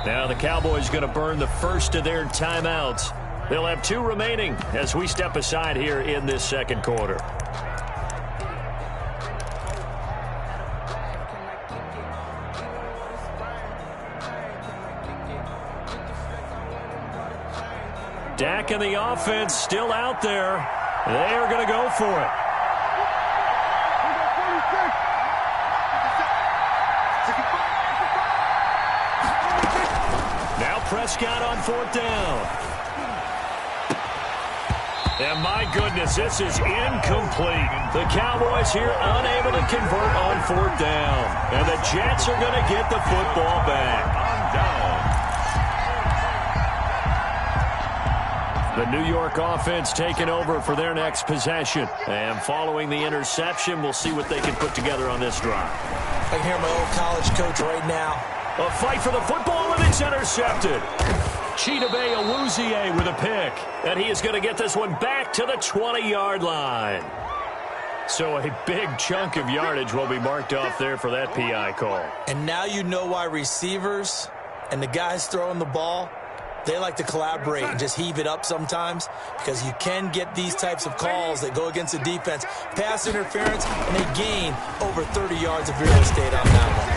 Now the Cowboys going to burn the first of their timeouts. They'll have 2 remaining as we step aside here in this second quarter. Dak and the offense still out there. They are going to go for it. Prescott on 4th down. And my goodness, this is incomplete. The Cowboys here unable to convert on 4th down. And the Jets are going to get the football back. The New York offense taking over for their next possession. And following the interception, we'll see what they can put together on this drive. I can hear my old college coach right now. A fight for the football, and it's intercepted. Chidobe Awuzie with a pick. And he is going to get this one back to the 20-yard line. So a big chunk of yardage will be marked off there for that PI call. And now you know why receivers and the guys throwing the ball, they like to collaborate and just heave it up sometimes, because you can get these types of calls that go against the defense. Pass interference, and they gain over 30 yards of real estate on that one.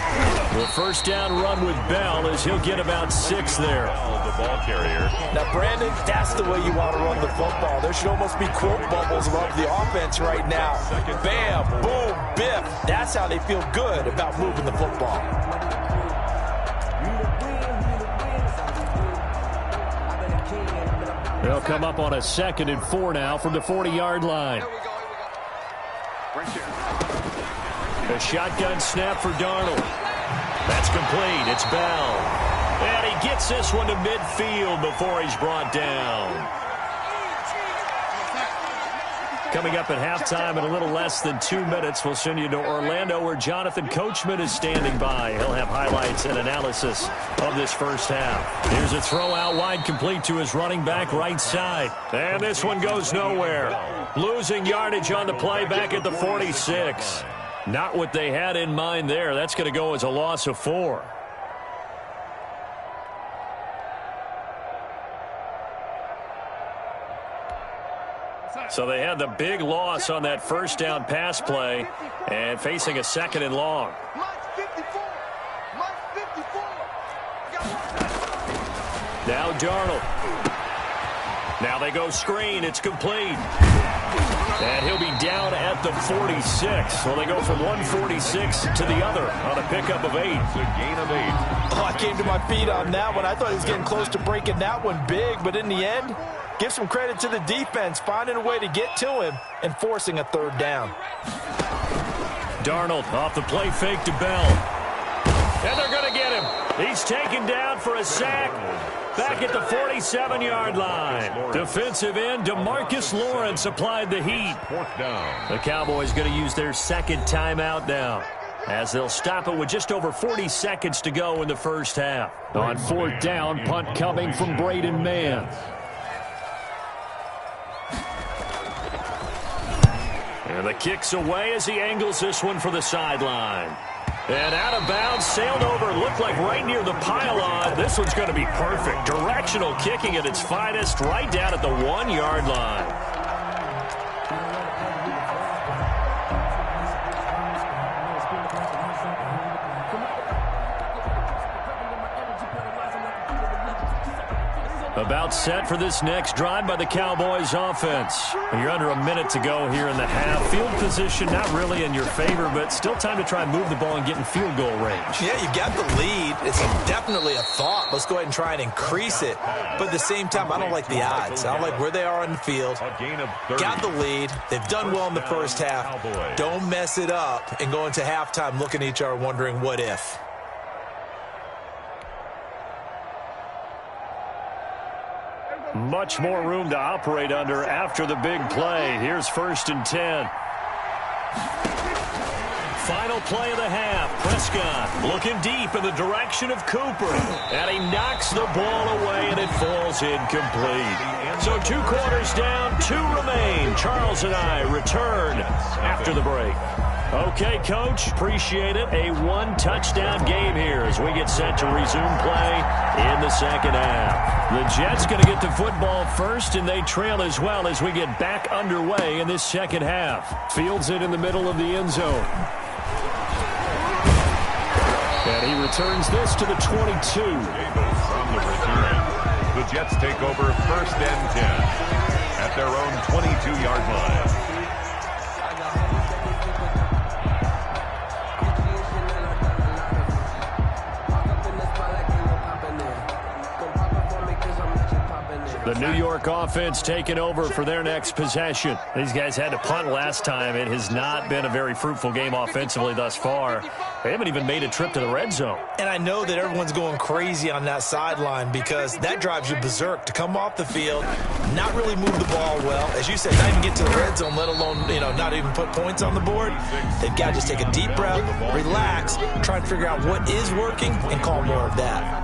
The first down run with Bell as he'll get about 6 there. The ball carrier. Now, Brandon, that's the way you want to run the football. There should almost be quote bubbles above the offense right now. Bam, boom, biff. That's how they feel good about moving the football. They'll come up on a 2nd and 4 now from the 40-yard line. A shotgun snap for Darnold. That's complete. It's Bell. And he gets this one to midfield before he's brought down. Coming up at halftime in a little less than 2 minutes, we'll send you to Orlando where Jonathan Coachman is standing by. He'll have highlights and analysis of this first half. Here's a throw out wide, complete to his running back right side. And this one goes nowhere. Losing yardage on the play back at the 46. Not what they had in mind there. That's going to go as a loss of 4. So they had the big loss on that first down pass play and facing a 2nd and long. Now Darnold. Now they go screen. It's complete. And he'll be down at the 46. So they go from 146 to the other on a pickup of 8. It's a gain of 8. Oh, I came to my feet on that one. I thought he was getting close to breaking that one big, but in the end, give some credit to the defense, finding a way to get to him and forcing a 3rd down. Darnold off the play fake to Bell. And they're going to get him. He's taken down for a sack back at the 47-yard line. Defensive end DeMarcus Lawrence applied the heat. The Cowboys going to use their second timeout now, as they'll stop it with just over 40 seconds to go in the first half. On fourth down, punt coming from Braden Mann. And the kick's away as he angles this one for the sideline. And out of bounds, sailed over, looked like right near the pylon. This one's going to be perfect. Directional kicking at its finest, right down at the 1-yard line. About set for this next drive by the Cowboys offense. You're under a minute to go here in the half. Field position not really in your favor, but still time to try and move the ball and get in field goal range. Yeah, you've got the lead. It's definitely a thought. Let's go ahead and try and increase it. But at the same time, I don't like the odds. I don't like where they are on the field. Got the lead. They've done well in the first half. Don't mess it up and go into halftime looking at each other wondering what if. Much more room to operate under after the big play. Here's 1st and 10. Final play of the half. Prescott looking deep in the direction of Cooper. And he knocks the ball away, and it falls incomplete. So 2 quarters down, 2 remain. Charles and I return after the break. Okay, Coach, appreciate it. A 1-touchdown game here as we get set to resume play in the second half. The Jets going to get the football first, and they trail as well as we get back underway in this second half. Fields it in the middle of the end zone. And he returns this to the 22. From the return, the Jets take over 1st and 10 at their own 22-yard line. The New York offense taking over for their next possession. These guys had to punt last time. It has not been a very fruitful game offensively thus far. They haven't even made a trip to the red zone. And I know that everyone's going crazy on that sideline because that drives you berserk to come off the field, not really move the ball well. As you said, not even get to the red zone, let alone, not even put points on the board. They've got to just take a deep breath, relax, try and figure out what is working and call more of that.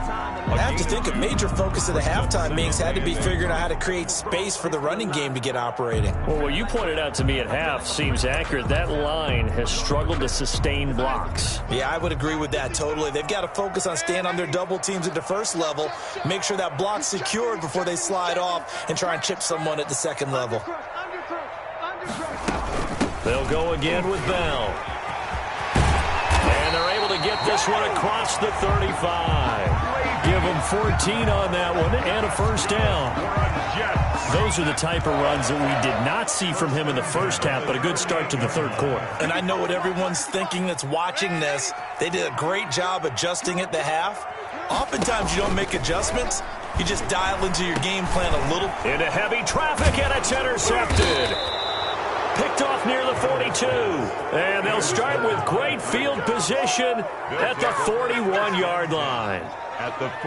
I have to think a major focus of the halftime meetings had to be figuring out how to create space for the running game to get operating. Well, what you pointed out to me at half seems accurate. That line has struggled to sustain blocks. Yeah, I would agree with that totally. They've got to focus on staying on their double teams at the first level, make sure that block's secured before they slide off and try and chip someone at the second level. They'll go again with Bell. And they're able to get this one across the 35. Give them 14 on that one and a first down. Those are the type of runs that we did not see from him in the first half, but a good start to the third quarter. And I know what everyone's thinking that's watching this. They did a great job adjusting at the half. Oftentimes you don't make adjustments. You just dial into your game plan a little. Into heavy traffic, and it's intercepted. Picked off near the 42. And they'll start with great field position at the 41-yard line.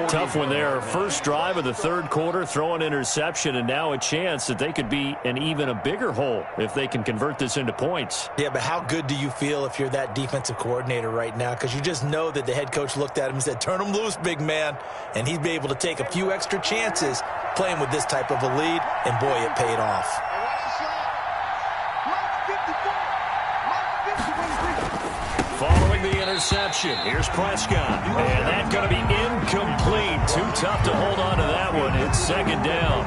Tough one there. First drive of the third quarter, throw an interception, and now a chance that they could be in even a bigger hole if they can convert this into points. Yeah, but how good do you feel if you're that defensive coordinator right now? Because you just know that the head coach looked at him and said, turn him loose, big man. And he'd be able to take a few extra chances playing with this type of a lead, and boy, it paid off. Following the interception, here's Prescott. And that's going to be incomplete. Too tough to hold on to that one. It's second down.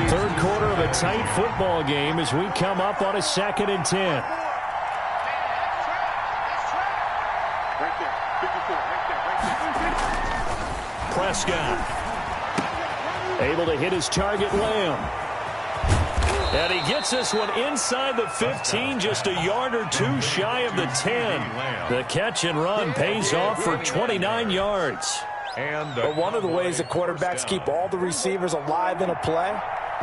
Third quarter of a tight football game as we come up on a 2nd and 10. Prescott able to hit his target, Lamb. And he gets this one inside the 15, just a yard or two shy of the 10. The catch and run pays off for 29 yards. But one of the ways that quarterbacks keep all the receivers alive in a play,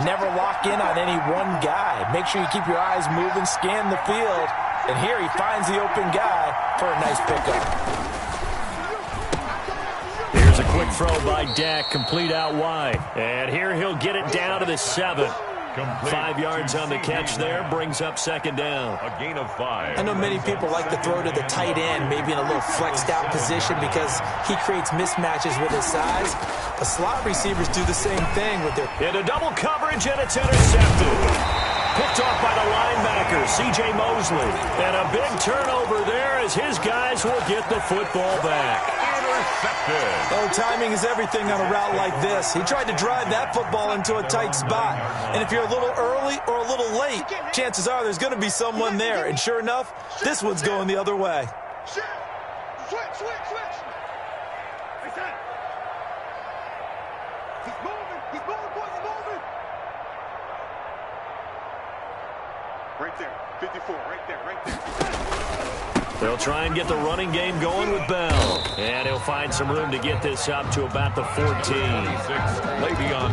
never lock in on any one guy. Make sure you keep your eyes moving, scan the field. And here he finds the open guy for a nice pickup. Here's a quick throw by Dak, complete out wide. And here he'll get it down to the 7. 5 yards on the catch there, brings up second down. A gain of 5. I know many people like to throw to the tight end, maybe in a little flexed out position because he creates mismatches with his size. But slot receivers do the same thing with their... Into double coverage, and it's intercepted. Picked off by the linebacker, C.J. Mosley. And a big turnover there as his guys will get the football back. Intercepted. Oh, timing is everything on a route like this. He tried to drive that football into a tight spot. And if you're a little early or a little late, chances are there's going to be someone there. And sure enough, this one's going the other way. Switch. He's moving, boys, he's moving. Right there, 54, right there. They'll try and get the running game going with Bell. And he'll find some room to get this up to about the 14.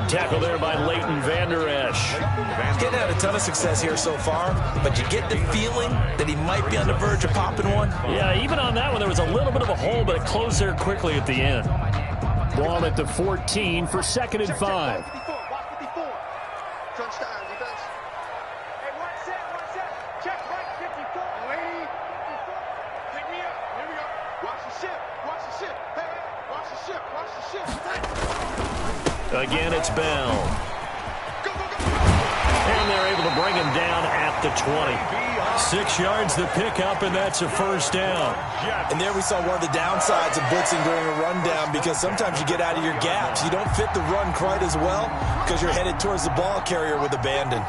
Tackle there by Leighton Vander Esch. He's getting had a ton of success here so far, but you get the feeling that he might be on the verge of popping one. Yeah, even on that one, there was a little bit of a hole, but it closed there quickly at the end. Ball at the 14 for 2nd and 5. Watch 54. Crunch time, defense. Hey, one set. Check right 54. Lady. Pick me up. Here we go. Watch the ship. Hey, watch the ship. Again, it's Bell. Go. And they're able to bring him down at the 20. 6 yards the pickup, and that's a first down. And there we saw one of the downsides of blitzing during a rundown because sometimes you get out of your gaps. You don't fit the run quite as well because you're headed towards the ball carrier with abandon.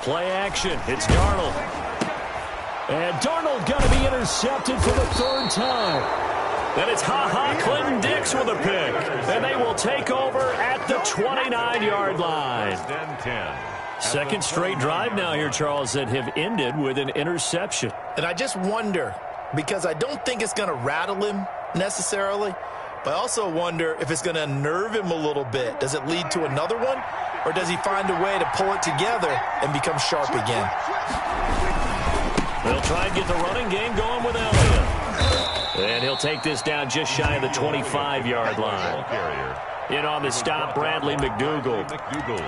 Play action. It's Darnold. And Darnold going to be intercepted for the 3rd time. And it's Clinton Dix with a pick. And they will take over at the 29-yard line. 10. Second straight drive now here, Charles, that have ended with an interception. And I just wonder, because I don't think it's going to rattle him necessarily, but I also wonder if it's going to unnerve him a little bit. Does it lead to another one? Or does he find a way to pull it together and become sharp again? They'll try and get the running game going with Elliott. And he'll take this down just shy of the 25-yard line. In on the stop, Bradley McDougald.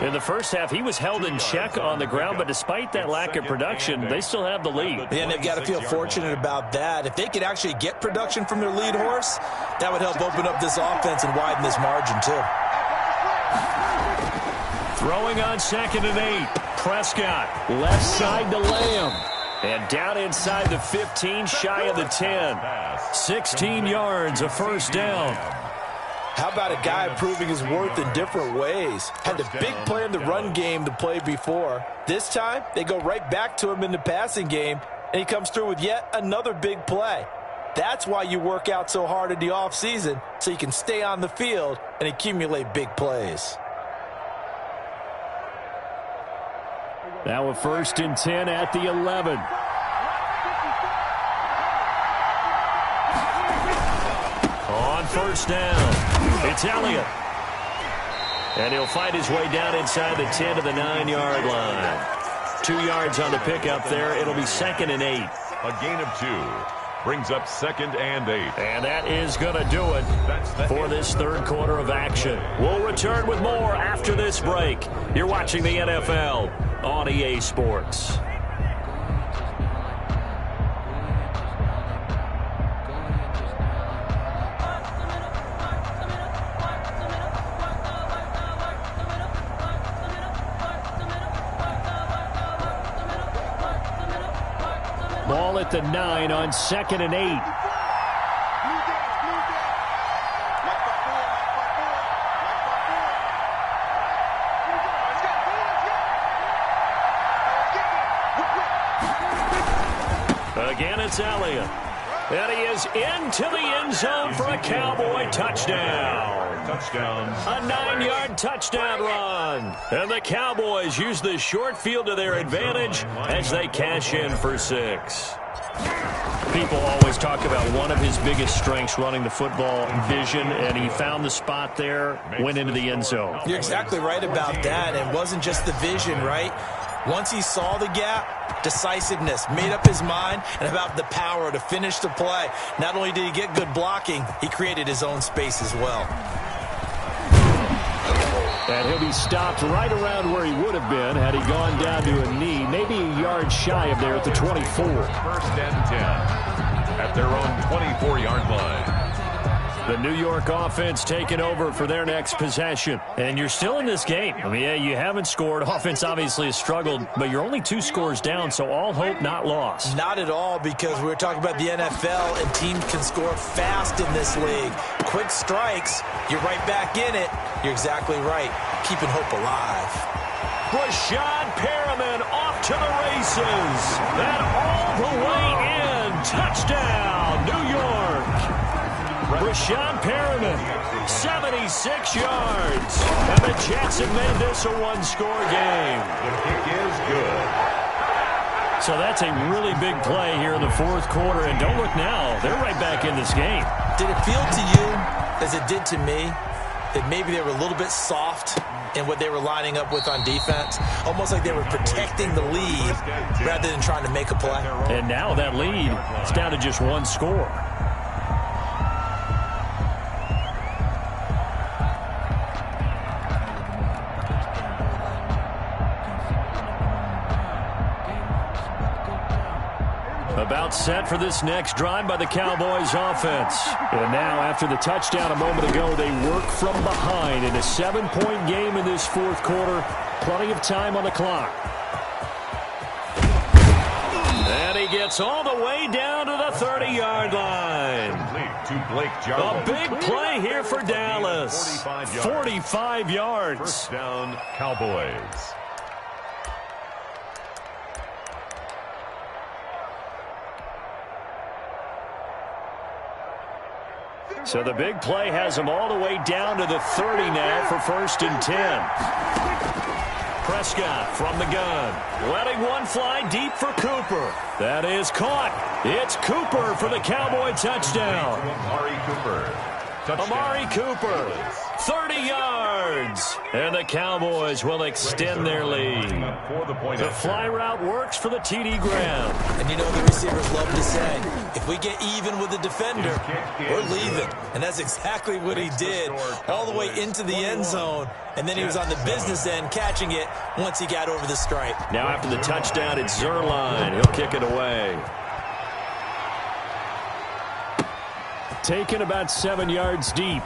In the first half, he was held in check on the ground, but despite that lack of production, they still have the lead. And they've got to feel fortunate about that. If they could actually get production from their lead horse, that would help open up this offense and widen this margin, too. Throwing on 2nd and 8. Prescott, left side to Lamb. And down inside the 15, shy of the 10. 16 yards, a first down. How about a guy proving his worth in different ways? Had the big play in the run game to play before. This time, they go right back to him in the passing game, and he comes through with yet another big play. That's why you work out so hard in the offseason, so you can stay on the field and accumulate big plays. Now a 1st and 10 at the 11. On first down, it's Elliott. And he'll fight his way down inside the 10 to the 9-yard line. 2 yards on the pickup there. It'll be 2nd and 8. A gain of 2. Brings up 2nd and 8. And that is going to do it for this third quarter of action. We'll return with more after this break. You're watching the NFL on EA Sports. Ball at the 9 on 2nd and 8. Again, it's Elliott. And he is into the end zone for a Cowboy touchdown. A 9-yard touchdown run. And the Cowboys use the short field to their advantage as they cash in for 6. People always talk about one of his biggest strengths running the football, vision, and he found the spot there, went into the end zone. You're exactly right about that. It wasn't just the vision, right? Once he saw the gap, decisiveness, made up his mind, and about the power to finish the play. Not only did he get good blocking, he created his own space as well. And he'll be stopped right around where he would have been had he gone down to a knee, maybe a yard shy of there at the 24. First and 10 at their own 24-yard line. The New York offense taking over for their next possession. And you're still in this game. I mean, yeah, you haven't scored. Offense obviously has struggled, but you're only 2 scores down, so all hope not lost. Not at all, because we were talking about the NFL, and teams can score fast in this league. Quick strikes, you're right back in it. You're exactly right. Keeping hope alive. Rashad Perriman off to the races. And all the way in. Touchdown, New York. Rashad Perriman, 76 yards. And the Jets have made this a one-score game. The kick is good. So that's a really big play here in the fourth quarter. And don't look now. They're right back in this game. Did it feel to you, as it did to me, that maybe they were a little bit soft in what they were lining up with on defense? Almost like they were protecting the lead rather than trying to make a play. And now that lead is down to just 1 score. About set for this next drive by the Cowboys offense. And now, after the touchdown a moment ago, they work from behind in a 7-point game in this fourth quarter. Plenty of time on the clock. And he gets all the way down to the 30-yard line. To Blake Jarwin. A big play here for Dallas. 45 yards. First down, Cowboys. So the big play has him all the way down to the 30 now for first and 10. Prescott from the gun. Letting one fly deep for Cooper. That is caught. It's Cooper for the Cowboy touchdown. Amari Cooper. Amari Cooper, 30 yards. And the Cowboys will extend their lead. The fly route works for the TD Graham. And you know the receivers love to say, if we get even with the defender, we're leaving. And that's exactly what he did, all the way into the end zone. And then he was on the business end catching it once he got over the stripe. Now after the touchdown, it's Zerline. He'll kick it away. Taken about 7 yards deep.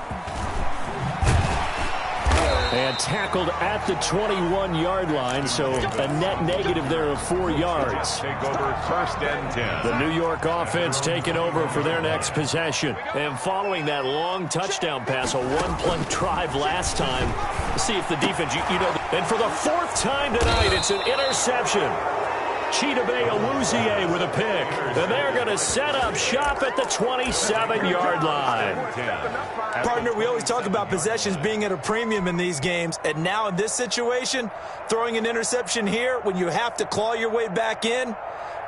And tackled at the 21-yard line, so a net negative there of 4 yards. Take over first and 10. The New York offense taking over for their next possession. And following that long touchdown pass, a one-play drive last time, see if the defense, and for the 4th time tonight, it's an interception. Chidobe Awuzie with a pick. And they're going to set up shop at the 27-yard line. Partner, we always talk about possessions being at a premium in these games. And now in this situation, throwing an interception here when you have to claw your way back in,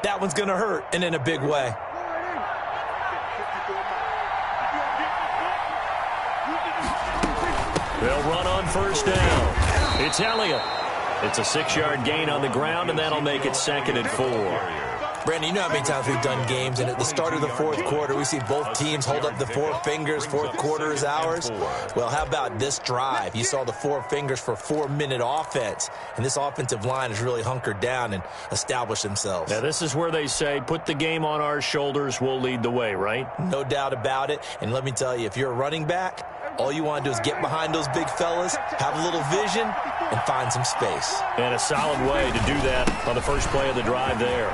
that one's going to hurt, and in a big way. They'll run on first down. It's Elliott. It's a 6-yard gain on the ground, and that'll make it 2nd and 4. Brandon, you know how many times we've done games, and at the start of the fourth quarter, we see both teams hold up the 4 fingers. Fourth quarter is ours. Well, how about this drive? You saw the 4 fingers for 4-minute offense, and this offensive line has really hunkered down and established themselves. Now, this is where they say, put the game on our shoulders, we'll lead the way, right? No doubt about it, and let me tell you, if you're a running back, all you want to do is get behind those big fellas, have a little vision, and find some space. And a solid way to do that on the first play of the drive there.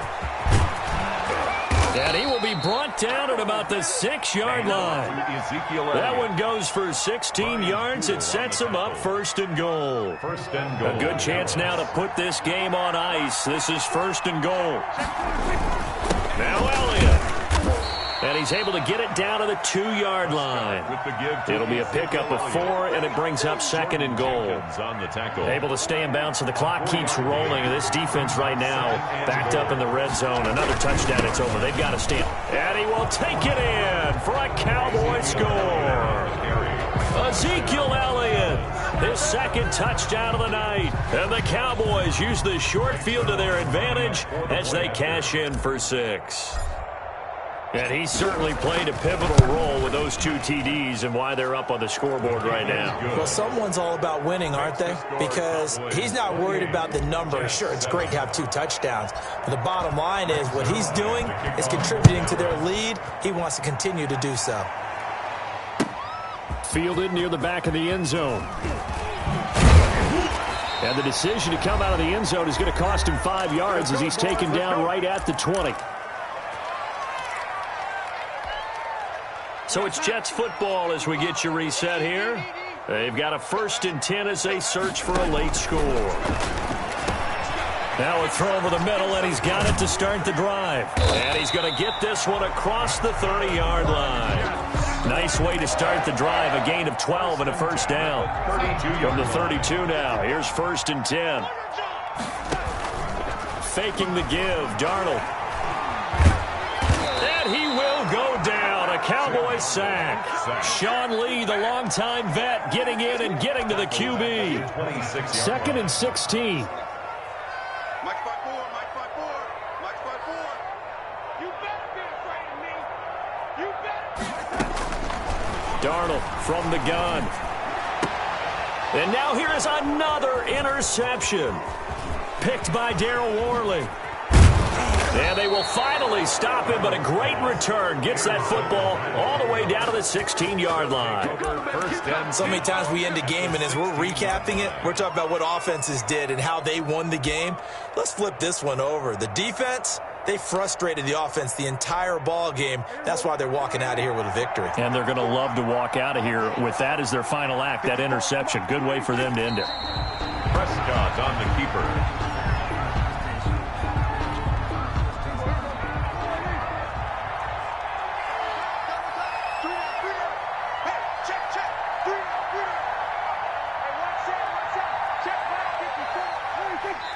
And he will be brought down at about the 6-yard line. That one goes for 16 yards. It sets him up 1st and goal. A good chance now to put this game on ice. This is 1st and goal. Now Elliott. And he's able to get it down to the 2-yard line. It'll be a pickup of 4, and it brings up 2nd and goal. Able to stay in bounds, so the clock keeps rolling. And this defense right now backed up in the red zone. Another touchdown, it's over. They've got to stand. And he will take it in for a Cowboy score. Ezekiel Elliott His second touchdown of the night. And the Cowboys use the short field to their advantage as they cash in for 6. And he certainly played a pivotal role with those 2 TDs and why they're up on the scoreboard right now. Well, someone's all about winning, aren't they? Because he's not worried about the number. Sure, it's great to have 2 touchdowns. But the bottom line is what he's doing is contributing to their lead. He wants to continue to do so. Fielded near the back of the end zone. And the decision to come out of the end zone is going to cost him 5 yards as he's taken down right at the 20. So it's Jets football as we get you reset here. They've got a 1st and 10 as they search for a late score. Now a throw over the middle, and he's got it to start the drive. And he's going to get this one across the 30-yard line. Nice way to start the drive, a gain of 12 and a first down. From the 32 now, here's 1st and 10. Faking the give, Darnold. And he will go down. A Cowboys sack. Sean Lee, the longtime vet, getting in and getting to the QB. 2nd and 16. Darnold from the gun. And now here is another interception. Picked by Darryl Worley. And they will finally stop him, but a great return. Gets that football all the way down to the 16-yard line. So many times we end a game, and as we're recapping it, we're talking about what offenses did and how they won the game. Let's flip this one over. The defense, they frustrated the offense the entire ball game. That's why they're walking out of here with a victory. And they're going to love to walk out of here with that as their final act, that interception. Good way for them to end it. Prescott on the keeper.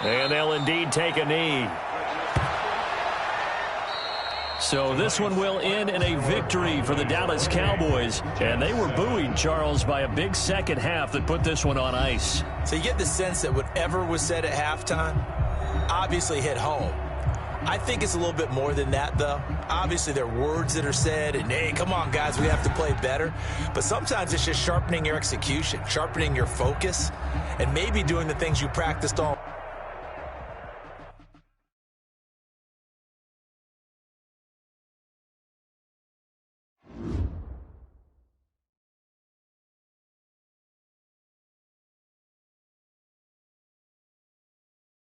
And they'll indeed take a knee. So this one will end in a victory for the Dallas Cowboys. And they were buoyed, Charles, by a big second half that put this one on ice. So you get the sense that whatever was said at halftime obviously hit home. I think it's a little bit more than that, though. Obviously, there are words that are said, and, hey, come on, guys, we have to play better. But sometimes it's just sharpening your execution, sharpening your focus, and maybe doing the things you practiced all